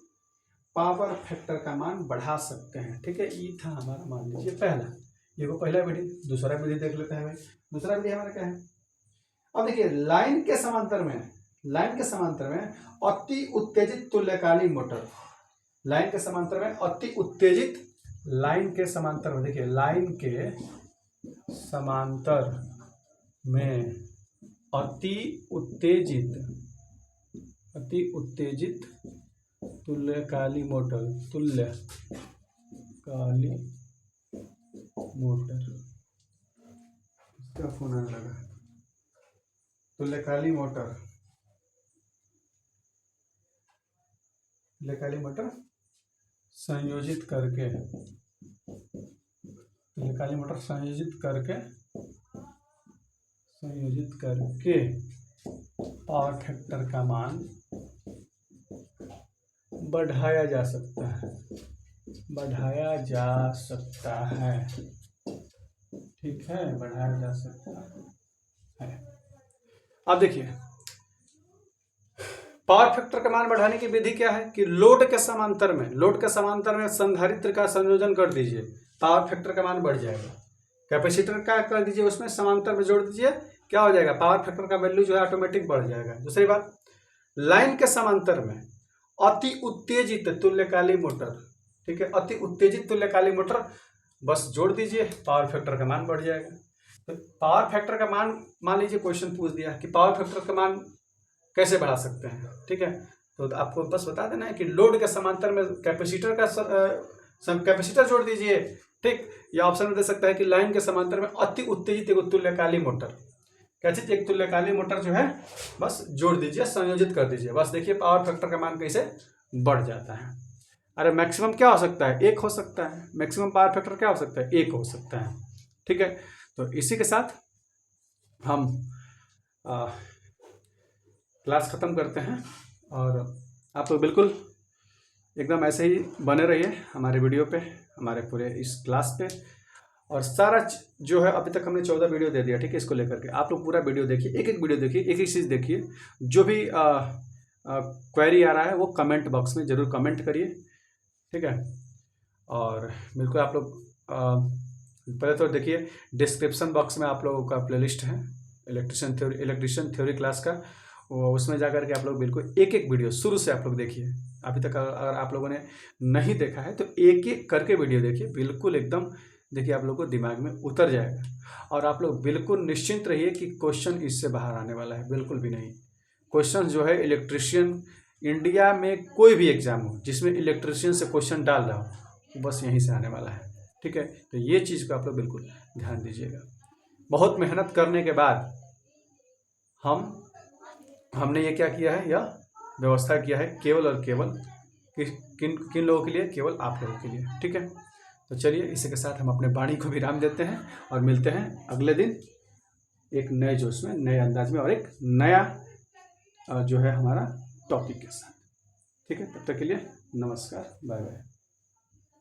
पावर फैक्टर का मान बढ़ा सकते हैं, ठीक है। ये था हमारा, मान लीजिए पहला, ये वो पहला विधि। दूसरा विधि देख लेते हैं भाई, दूसरा विधि हमारा क्या है। अब देखिए लाइन के समांतर में, लाइन के समांतर में अति उत्तेजित तुल्यकालिक मोटर, लाइन के समांतर में अति उत्तेजित, लाइन के समांतर में, देखिए लाइन के समांतर में अति उत्तेजित, अति उत्तेजित तुल्यकाली मोटर, तुल्यकाली मोटर, इसका फोन आने लगा, तुल्यकाली मोटर, तुल्यकाली मोटर संयोजित करके, तुल्यकाली मोटर संयोजित करके, संयोजित करके पावर फैक्टर का मान बढ़ाया जा सकता है, बढ़ाया जा सकता है। ठीक है, बढ़ाया जा सकता है। अब देखिए पावर फैक्टर का मान बढ़ाने की विधि क्या है कि लोड के समांतर में संधारित्र का संयोजन कर दीजिए, पावर फैक्टर का मान बढ़ जाएगा। कैपेसिटर का कर दीजिए, उसमें समांतर में जोड़ दीजिए, क्या हो जाएगा, पावर फैक्टर का वैल्यू जो है ऑटोमेटिक बढ़ जाएगा। दूसरी बात, लाइन के समांतर में अति उत्तेजित तुल्यकाली मोटर, ठीक है, अति उत्तेजित तुल्यकाली मोटर बस जोड़ दीजिए, पावर फैक्टर का मान बढ़ जाएगा। तो पावर फैक्टर का मान लीजिए क्वेश्चन पूछ दिया कि पावर फैक्टर का मान कैसे बढ़ा सकते हैं, ठीक है, तो आपको बस बता देना है कि लोड के समांतर में कैपेसिटर जोड़ दीजिए, ठीक। या ऑप्शन में दे सकता है कि लाइन के समांतर में अति उत्तेजित एक तुल्यकाली मोटर, कैसे एक तुल्यकाली मोटर जो है बस जोड़ दीजिए, संयोजित कर दीजिए। बस देखिए पावर फैक्टर का मान कैसे बढ़ जाता है। अरे मैक्सिमम क्या हो सकता है, 1 हो सकता है, मैक्सिमम पावर फैक्टर क्या हो सकता है, 1 हो सकता है, ठीक है। तो इसी के साथ हम क्लास ख़त्म करते हैं और आप लोग बिल्कुल एकदम ऐसे ही बने रहिए हमारे वीडियो पे, हमारे पूरे इस क्लास पे। और सारा जो है अभी तक हमने 14 वीडियो दे दिया, ठीक है। इसको लेकर के आप लोग पूरा वीडियो देखिए, एक एक वीडियो देखिए, एक एक चीज़ देखिए। जो भी क्वेरी आ रहा है वो कमेंट बॉक्स में ज़रूर कमेंट करिए, ठीक है। और बिल्कुल आप लोग पहले तो देखिए डिस्क्रिप्शन बॉक्स में आप लोगों का प्लेलिस्ट है इलेक्ट्रिशियन थ्योरी क्लास का, उसमें जाकर के आप लोग बिल्कुल एक एक वीडियो शुरू से आप लोग देखिए। अभी तक अगर आप लोगों ने नहीं देखा है तो एक एक करके वीडियो देखिए, बिल्कुल एकदम देखिए आप लोग को दिमाग में उतर जाएगा। और आप लोग बिल्कुल निश्चिंत रहिए कि क्वेश्चन इससे बाहर आने वाला है, बिल्कुल भी नहीं। क्वेश्चन जो है इलेक्ट्रिशियन, इंडिया में कोई भी एग्जाम हो जिसमें इलेक्ट्रिशियन से क्वेश्चन डाल रहा हो बस यहीं से आने वाला है, ठीक है। तो ये चीज़ को आप लोग बिल्कुल ध्यान दीजिएगा। बहुत मेहनत करने के बाद हमने ये क्या किया है, यह व्यवस्था किया है केवल और केवल किन लोगों के लिए, केवल आप लोगों के लिए, ठीक है। तो चलिए इसी के साथ हम अपने वाणी को विराम देते हैं और मिलते हैं अगले दिन एक नए जोश में, नए अंदाज में और एक नया जो है हमारा टॉपिक के साथ, ठीक है। तब तक के लिए नमस्कार, बाय बाय।